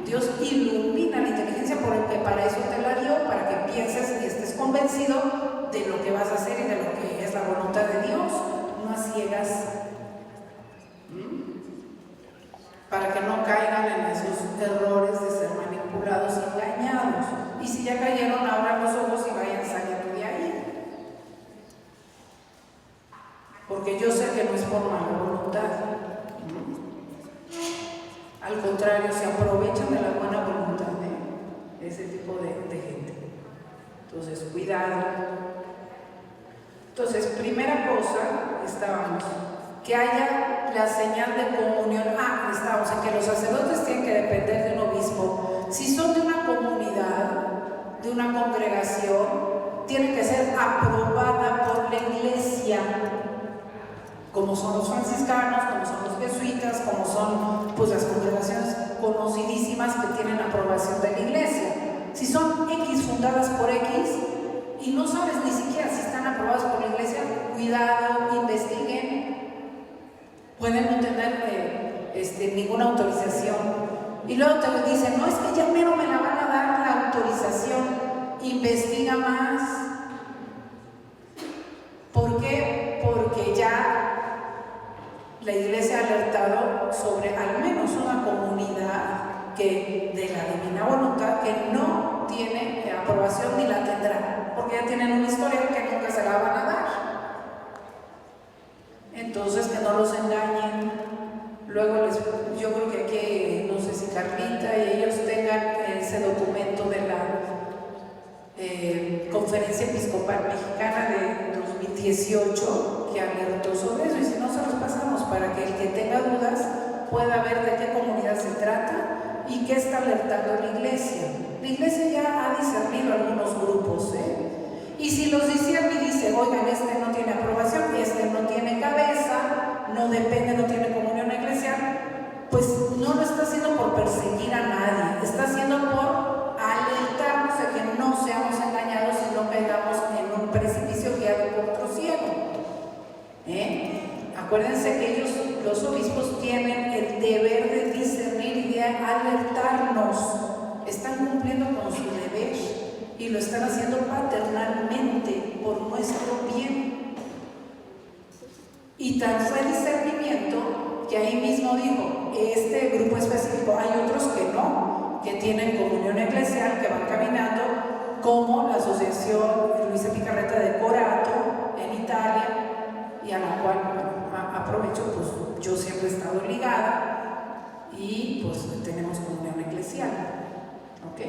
Dios ilumina la inteligencia porque para eso te la dio, para que pienses y estés convencido de lo que vas a hacer y de lo que es la voluntad de Dios, no a ciegas. Para que no caigan en esos errores de ser manipulados y engañados. Y si ya cayeron, abran los ojos y vayan saliendo de ahí. Porque yo sé que no es por mala voluntad. Al contrario, se aprovechan de la buena voluntad de ese tipo de gente. Entonces, cuidado. Entonces, primera cosa, estábamos, que haya la señal de comunión. Estábamos en que los sacerdotes tienen que depender de un obispo. Si son de una comunidad, de una congregación, tiene que ser aprobada por la iglesia, como son los franciscanos, como son los jesuitas, como son las congregaciones conocidísimas que tienen aprobación de la iglesia. Si son X fundadas por X y no sabes ni siquiera si están aprobadas por la iglesia, cuidado, investiguen. Pueden no tener ninguna autorización. Y luego te dicen, no, es que ya mero me la van a dar la autorización. Investiga más. ¿Por qué? Porque ya la iglesia ha alertado sobre al menos una comunidad que de la divina voluntad que no tiene aprobación ni la tendrá, porque ya tienen una historia que nunca se la van a dar. Entonces, que no los engañen. Luego yo creo que aquí, no sé si Carlita y ellos tengan ese documento de la Conferencia Episcopal Mexicana de 2018 que alertó sobre eso, y si no se los pasamos para que el que tenga dudas pueda ver de qué comunidad se trata y qué está alertando la iglesia. La iglesia ya ha discernido algunos grupos, y si los discierne y dice, oigan, este no tiene aprobación, este no tiene cabeza, no depende, no tiene comunión eclesial, pues no lo está haciendo por perseguir a nadie, está haciendo por alertarnos de que no seamos engañados y no caigamos en un precipicio guiado por otro ciego. Acuérdense que ellos, los obispos, tienen el deber de discernir y de alertarnos. Están cumpliendo con su deber y lo están haciendo paternalmente por nuestro bien. Y tal fue el discernimiento que ahí mismo dijo, este grupo específico, hay otros que no, que tienen comunión eclesial, que van caminando, como la asociación Luisa Picarreta de Corato en Italia, y a la cual aprovecho, pues yo siempre he estado ligada y pues tenemos comunión eclesial, ¿ok?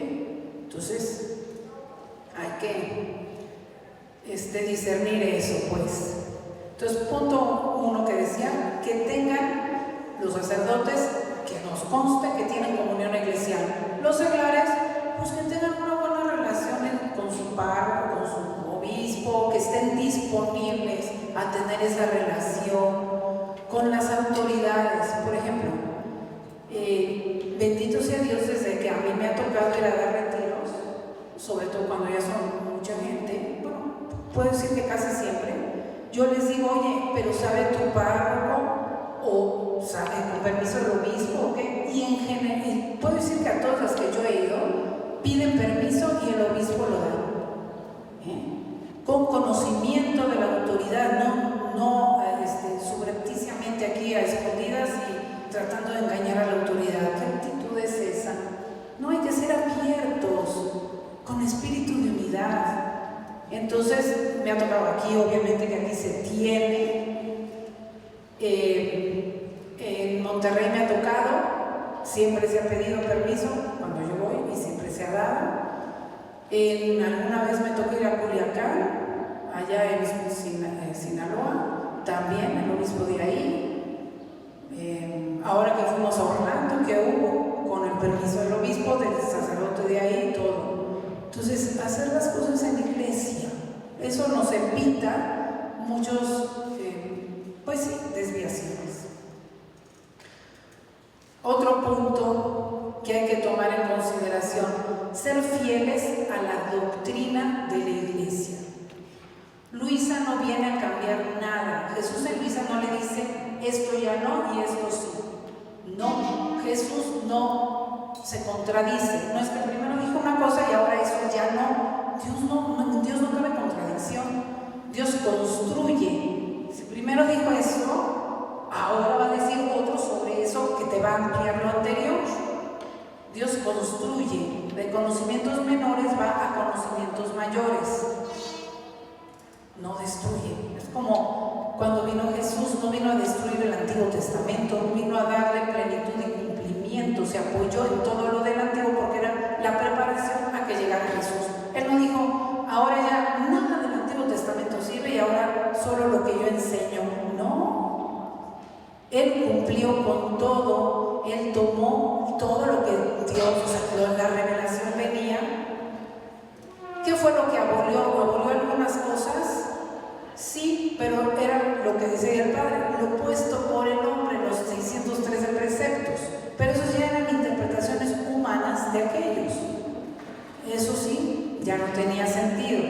Entonces hay que discernir eso, pues. Entonces, punto 1 que decía, que tengan los sacerdotes, que nos conste que tienen comunión eclesial. Los seglares, pues que tengan una buena relación con su párroco, con su obispo, que estén disponibles a tener esa relación con las autoridades. Por ejemplo, bendito sea Dios, desde que a mí me ha tocado ir a dar retiros, sobre todo cuando ya son mucha gente, bueno, puedo decir que casi siempre, yo les digo, oye, pero ¿sabe tu párroco a escondidas y tratando de engañar a la autoridad. ¿Qué actitud es esa? No, hay que ser abiertos, con espíritu de unidad. Entonces, me ha tocado aquí, obviamente que aquí se tiene. En Monterrey me ha tocado, siempre se ha pedido permiso cuando yo voy y siempre se ha dado. Alguna vez me tocó ir a Culiacán, allá en Sinaloa, también el obispo de ahí. Ahora que fuimos a Orlando, que hubo con el permiso del obispo, del sacerdote de ahí y todo. Entonces, hacer las cosas en la iglesia, eso nos evita muchos, pues sí, desviaciones. Otro punto que hay que tomar en consideración: ser fieles a la doctrina de la iglesia. Luisa no viene a cambiar nada. Jesús en Luisa no le dice esto ya no y esto sí. No, Jesús no se contradice. No es que primero dijo una cosa y ahora eso ya no. Dios no cabe contradicción. Dios construye. Si primero dijo eso, ahora va a decir otro sobre eso que te va a ampliar lo anterior. Dios construye. De conocimientos menores va a conocimientos mayores. No destruye. Es como cuando vino Jesús, no vino a destruir el Antiguo Testamento, vino a darle plenitud y cumplimiento. Se apoyó en todo lo del Antiguo porque era la preparación a que llegara Jesús. Él no dijo, ahora ya nada del Antiguo Testamento sirve y ahora solo lo que yo enseño. No. Él cumplió con todo. Él tomó todo lo que Dios, la revelación venía. ¿Qué fue lo que abolió? ¿Abolió algunas cosas? Sí, pero era lo que decía el Padre, lo puesto por el hombre, los 613 preceptos. Pero esos ya eran interpretaciones humanas de aquellos. Eso sí, ya no tenía sentido.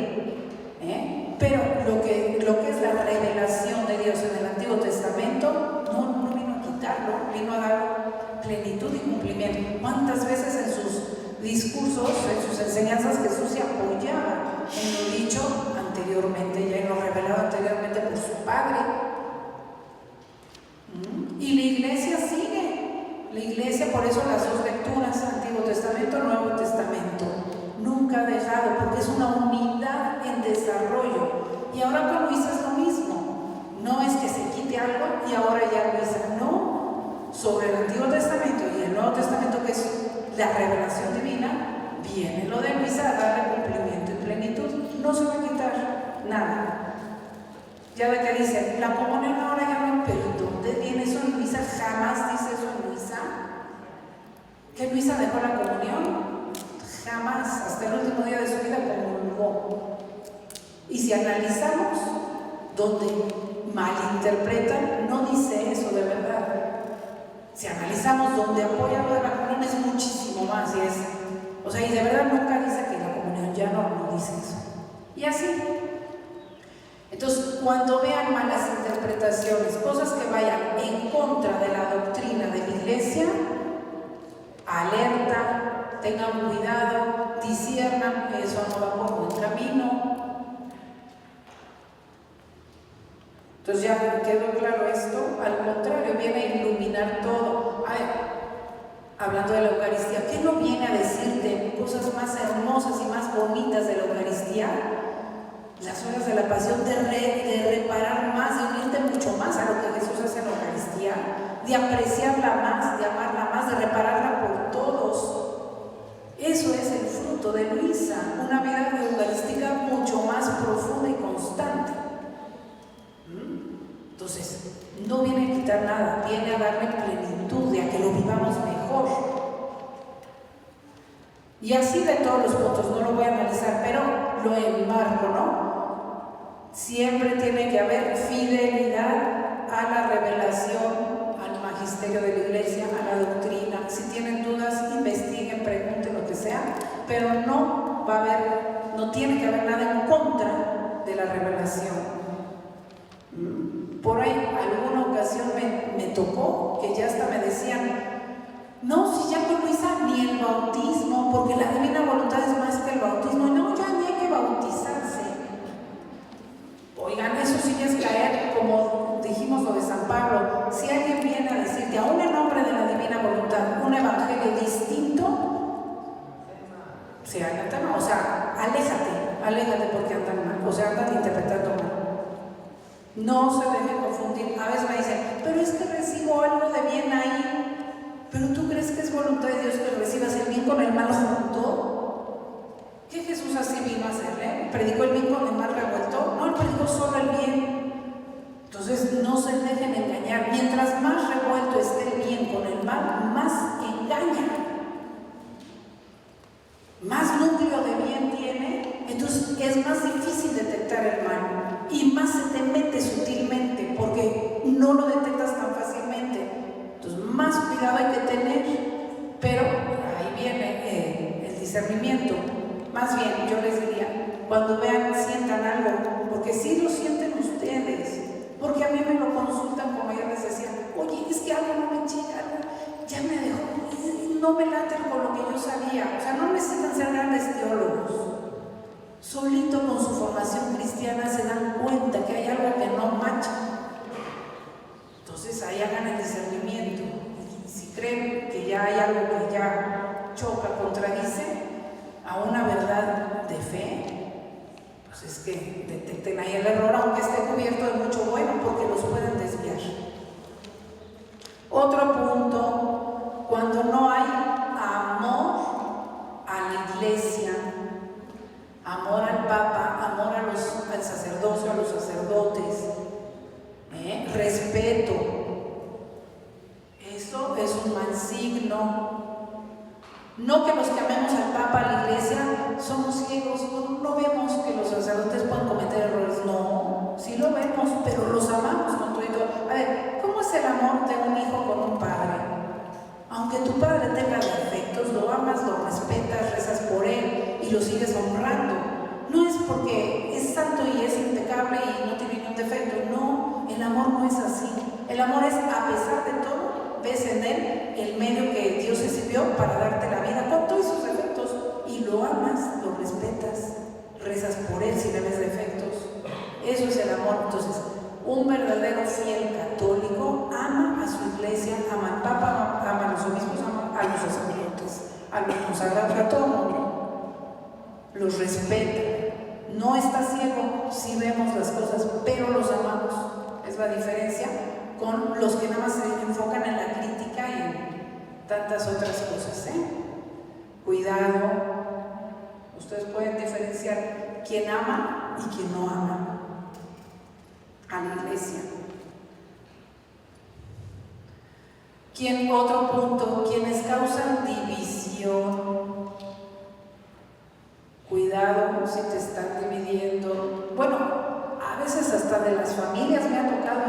Pero lo que es la revelación de Dios en el Antiguo Testamento, no vino a quitarlo, vino a dar plenitud y cumplimiento. ¿Cuántas veces en sus discursos, en sus enseñanzas, Jesús se apoyaba en lo dicho anteriormente, ya en lo revelado anteriormente por su Padre? Y la iglesia sigue. La iglesia, por eso las dos lecturas, Antiguo Testamento, Nuevo Testamento, nunca ha dejado, porque es una unidad en desarrollo. Y ahora con Luisa es lo mismo. No es que se quite algo y ahora ya Luisa, no. Sobre el Antiguo Testamento y el Nuevo Testamento, que es la revelación divina, viene lo de Luisa a darle cumplimiento y plenitud. No se va a quitar nada. Ya ve que dice, la comunión ahora ya no, pero ¿dónde viene eso en Luisa? Jamás dice eso en Luisa. ¿Que Luisa dejó la comunión? Jamás, hasta el último día de su vida comulgó. Y si analizamos donde malinterpretan, no dice eso de verdad. Si analizamos donde apoya lo de la comunión, es muchísimo más. Y de verdad nunca dice que la comunión ya no dice eso. Y así. Entonces, cuando vean malas interpretaciones, cosas que vayan en contra de la doctrina de la iglesia, alerta, tengan cuidado, disciernan, eso no va por buen camino. Entonces ya quedó claro esto. Al contrario, viene a iluminar todo. Hablando de la Eucaristía, ¿qué no viene a decirte cosas más hermosas y más bonitas de la Eucaristía? Las horas de la pasión, de reparar más, de unirte mucho más a lo que Jesús hace en la Eucaristía, de apreciarla más, de amarla más, de repararla por todos. Eso es el fruto de Luisa, una vida eucarística mucho más profunda y constante. Entonces, no viene a quitar nada, viene a darle plenitud, a que lo vivamos mejor. Y así de todos los puntos, no lo voy a analizar, pero lo enmarco, ¿no? Siempre tiene que haber fidelidad a la revelación, al magisterio de la iglesia, a la doctrina. Si tienen dudas, investiguen, pregunten, lo que sea, pero no tiene que haber nada en contra de la revelación. Por ahí, alguna ocasión me tocó que ya hasta me decían, no, si ya con Luisa ni el bautismo, porque la divina voluntad es más que el bautismo. No, ya ni hay que bautizarse. Oigan, eso sí es caer, como dijimos lo de San Pablo. Si alguien se anatema, o sea, aléjate porque andan mal, o sea, andan interpretando mal. No se dejen confundir. A veces me dicen, pero es que recibo algo de bien ahí. ¿Pero tú crees que es voluntad de Dios que recibas el bien con el mal junto? ¿Qué Jesús así vino a hacer? ¿Predicó el bien con el mal revuelto? No, él predicó solo el bien. Entonces no se dejen engañar. Mientras más revuelto esté el bien con el mal, más engaña. Más núcleo de bien tiene, entonces es más difícil detectar el mal y más se te mete sutilmente porque no lo detectas tan fácilmente. Entonces más cuidado hay que tener, pero ahí viene el discernimiento. Más bien yo les diría, cuando vean, sientan algo, porque sí lo sienten ustedes, porque a mí me lo consultan, como ya les decía, oye, es que algo no me llega, ya me dejó, no me late con lo que yo sabía. O sea, no necesitan ser grandes teólogos. Solito con su formación cristiana se dan cuenta que hay algo que no macha. Entonces ahí hagan el discernimiento. Si creen que ya hay algo que ya choca, contradice a una verdad de fe, pues es que detecten ahí el error, aunque esté cubierto de mucho bueno, porque los pueden desviar. Otro punto, cuando no hay amor a la iglesia, amor al Papa, amor al sacerdocio, a los sacerdotes, respeto, eso es un mal signo. No que los que amemos al Papa, a la iglesia, somos ciegos, no vemos que los sacerdotes puedan cometer errores. No, sí lo vemos, pero los amamos con todo y todo. A ver, ¿cómo es el amor de un hijo con un padre? Aunque tu padre tenga defectos, lo amas, lo respetas, rezas por él y lo sigues honrando. No es porque es santo y es impecable y no tiene ningún defecto. No, el amor no es así. El amor es, a pesar de todo, ves en él el medio que Dios escogió para darte la vida con todos sus defectos y lo amas, lo respetas, rezas por él si le ves defectos. Eso es el amor. Entonces, un verdadero fiel católico ama a su iglesia, ama al Papa, ama a los obispos, ama a los sacerdotes, a los consagrados, a todo el mundo. Los respeta. No está ciego si vemos las cosas, pero los amamos. Es la diferencia con los que nada más se enfocan en la crítica y en tantas otras cosas. Cuidado. Ustedes pueden diferenciar quién ama y quién no ama a la iglesia. Otro punto, quienes causan división. Cuidado si te están dividiendo. Bueno, a veces hasta de las familias me ha tocado,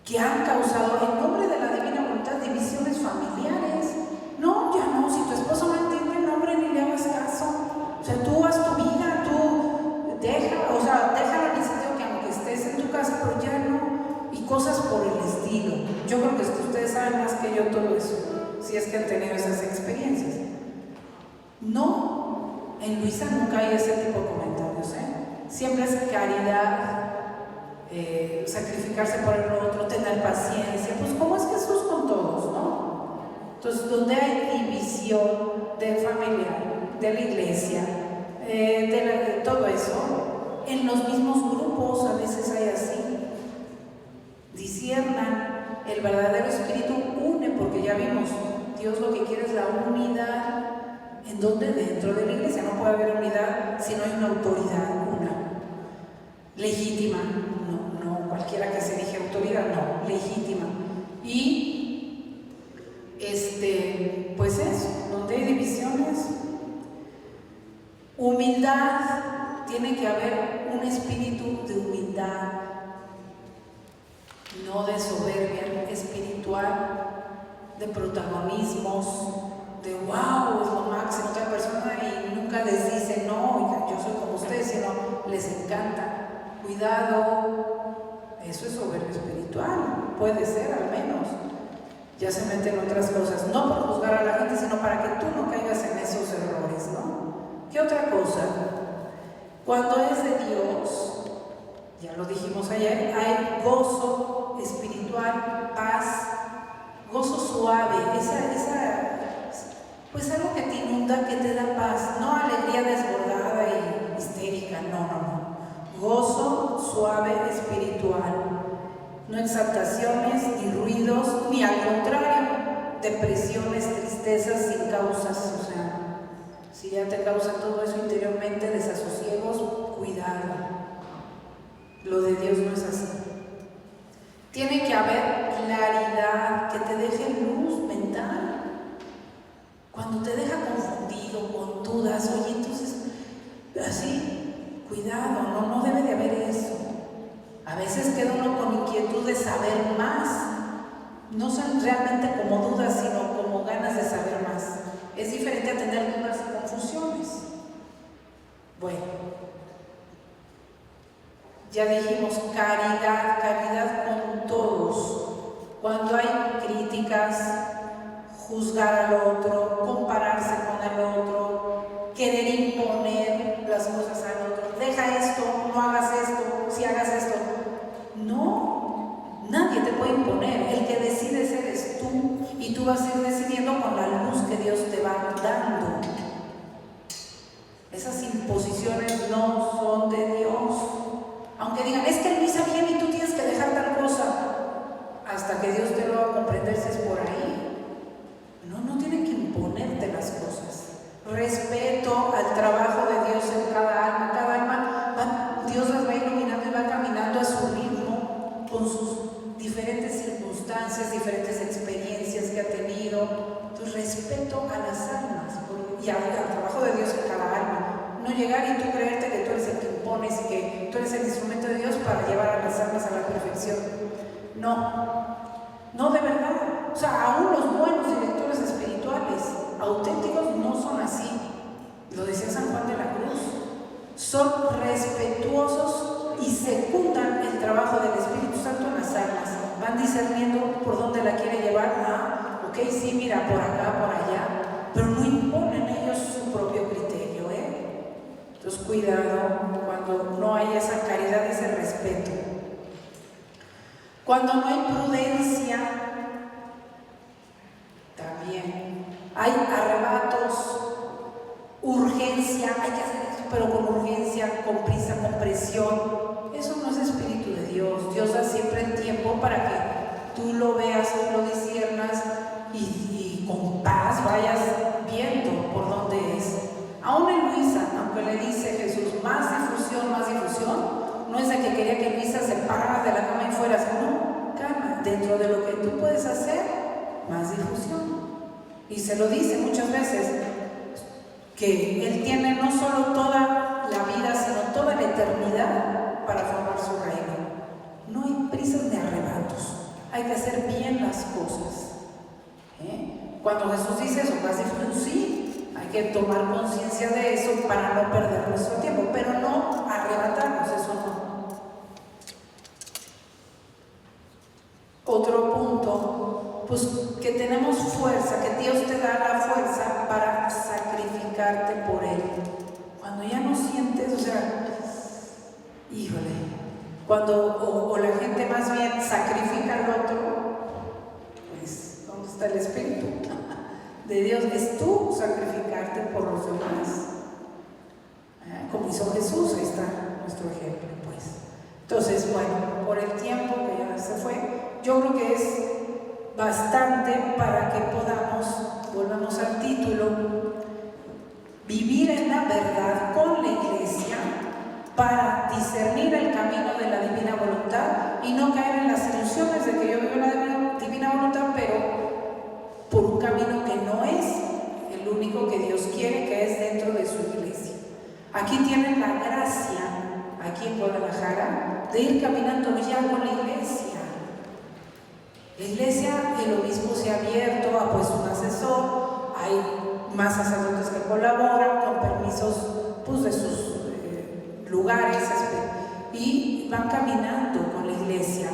que han causado en nombre de la divina voluntad divisiones familiares. No, ya no, si tu esposo no entiende el nombre ni le hagas caso. O sea, tú haz tu vida, tú déjalo en el sentido que aunque estés en tu casa, pero ya no, y cosas por el estilo. Yo creo que ustedes saben más que yo todo eso, si es que han tenido esas experiencias. No, en Luisa nunca hay ese tipo de comentarios, Siempre es caridad, sacrificarse por el otro, tener paciencia, pues como es Jesús con todos, ¿no? Entonces, donde hay división de familia, de la iglesia, de todo eso, en los mismos grupos a veces hay así. Disciernan, el verdadero espíritu une, porque ya vimos, Dios lo que quiere es la unidad. ¿En dónde? Dentro de la iglesia. No puede haber unidad si no hay una autoridad, legítima, no cualquiera que se elige autoridad, no, legítima. Y pues eso, donde hay divisiones, humildad, tiene que haber un espíritu de humildad, no de soberbia espiritual, de protagonismos, de wow, es lo máximo otra persona y nunca les dice no, oiga, yo soy como ustedes, sino les encanta. Cuidado, eso es soberbia espiritual, puede ser al menos. Ya se meten otras cosas, no por juzgar a la gente, sino para que tú no caigas en esos errores, ¿no? ¿Qué otra cosa? Cuando es de Dios, ya lo dijimos ayer, hay gozo espiritual, paz, gozo suave, Pues algo que te inunda, que te da paz, no alegría desbordada y histérica, no. Gozo suave espiritual, no exaltaciones, ni ruidos, ni al contrario, depresiones, tristezas sin causas. O sea, si ya te causa todo eso interiormente, desasosiegos, cuidado. Lo de Dios no es así. Tiene que haber claridad, que te deje luz mental. Cuando te deja confundido, con dudas, oye, entonces, así, cuidado, no debe de haber eso. A veces queda uno con inquietud de saber más. No son realmente como dudas, sino como ganas de saber más. Es diferente a tener dudas y confusiones. Bueno, ya dijimos caridad con todos. Cuando hay críticas, juzgar al otro, compararse con el otro, querer imponer las cosas al otro. Deja esto, no hagas esto, si hagas esto. No, nadie te puede imponer. El que decides eres tú, y tú vas a ir decidiendo con la luz que Dios te va dando. Esas imposiciones no son de Dios. Aunque digan, es que Luisa viene y tú tienes que dejar tal cosa, hasta que Dios te lo haga comprender si es por ahí. No tiene que imponerte las cosas. Respeto al trabajo de Dios en cada alma. Cada alma, Dios las va iluminando y va caminando a su ritmo, con sus diferentes circunstancias, diferentes experiencias que ha tenido. Entonces, respeto a las almas y al trabajo de Dios en cada alma. No llegar y tú creerte que tú eres el que impones y que tú eres el instrumento de Dios para llevar a las almas a la perfección. No, de verdad. O sea, aún los buenos directores espirituales auténticos no son así. Lo decía San Juan de la Cruz. Son respetuosos y secundan el trabajo del Espíritu Santo en las almas. Van discerniendo por dónde la quiere llevar. Ok, sí, mira, por acá, por allá. Pero no imponen ellos su propio criterio, ¿eh? Entonces, cuidado cuando no hay esa caridad, ese respeto. Cuando no hay prudencia, también hay arrebatos, urgencia, hay que hacer esto, pero con urgencia, con prisa, con presión. Eso no es espíritu de Dios. Dios da siempre el tiempo para que tú lo veas, tú lo disciernas y con paz vayas viendo por dónde es. Aún en Luisa, aunque le dice Jesús, más difusión, no es de que quería que Luisa se parara de la cama y fuera así, no, calma, dentro de lo que tú puedes hacer, más difusión. Y se lo dice muchas veces, que Él tiene no solo toda la vida, sino toda la eternidad para formar su reino. No hay prisas ni arrebatos, hay que hacer bien las cosas. Cuando Jesús dice eso, más difusión, sí, hay que tomar conciencia de eso para no perder nuestro tiempo, pero no arrebatarnos, eso no. Otro punto, pues que tenemos fuerza, que Dios te da la fuerza para sacrificarte por Él. Cuando ya no sientes, o sea, híjole, cuando o la gente más bien sacrifica al otro, pues, ¿dónde está el Espíritu de Dios? Es tú sacrificarte por los demás. Como hizo Jesús, ahí está nuestro ejemplo, pues. Entonces, bueno, por el tiempo que ya se fue, yo creo que es bastante para que podamos, volvamos al título, vivir en la verdad con la Iglesia para discernir el camino de la divina voluntad y no caer en las ilusiones de que yo vivo la divina voluntad, pero por un camino que no es el único que Dios quiere, que es dentro de su Iglesia. Aquí tienen la gracia, aquí en Guadalajara, de ir caminando ya con la Iglesia. La Iglesia, el obispo se ha abierto, ha puesto un asesor, hay más sacerdotes que colaboran con permisos pues, de sus lugares y van caminando con la Iglesia.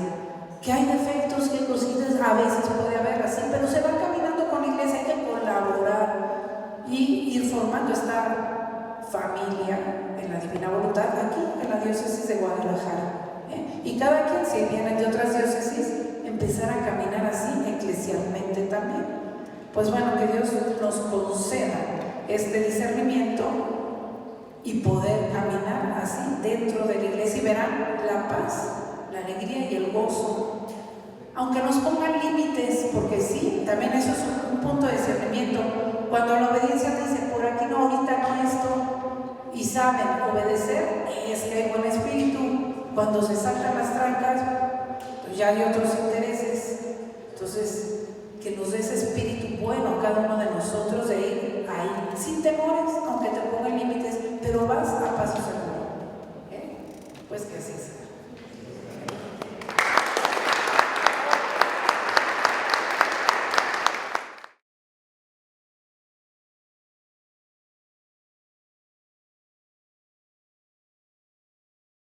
Que hay defectos, que cositas, a veces puede haber así, pero se va caminando con la Iglesia, hay que colaborar y ir formando esta familia en la divina voluntad aquí en la diócesis de Guadalajara. Y cada quien, si vienen de otras diócesis, empezar a caminar así eclesialmente también. Pues bueno, que Dios nos conceda este discernimiento y poder caminar así dentro de la iglesia y verán la paz, la alegría y el gozo. Aunque nos pongan límites, porque sí, también eso es un punto de discernimiento. Cuando la obediencia te dice, por aquí no, ahorita no esto, y saben obedecer, es que hay buen espíritu. Cuando se saltan las trancas, pues ya hay otros intereses. Entonces, que nos dé ese espíritu bueno a cada uno de nosotros de ir ahí, sin temores, aunque te pongan límites, pero vas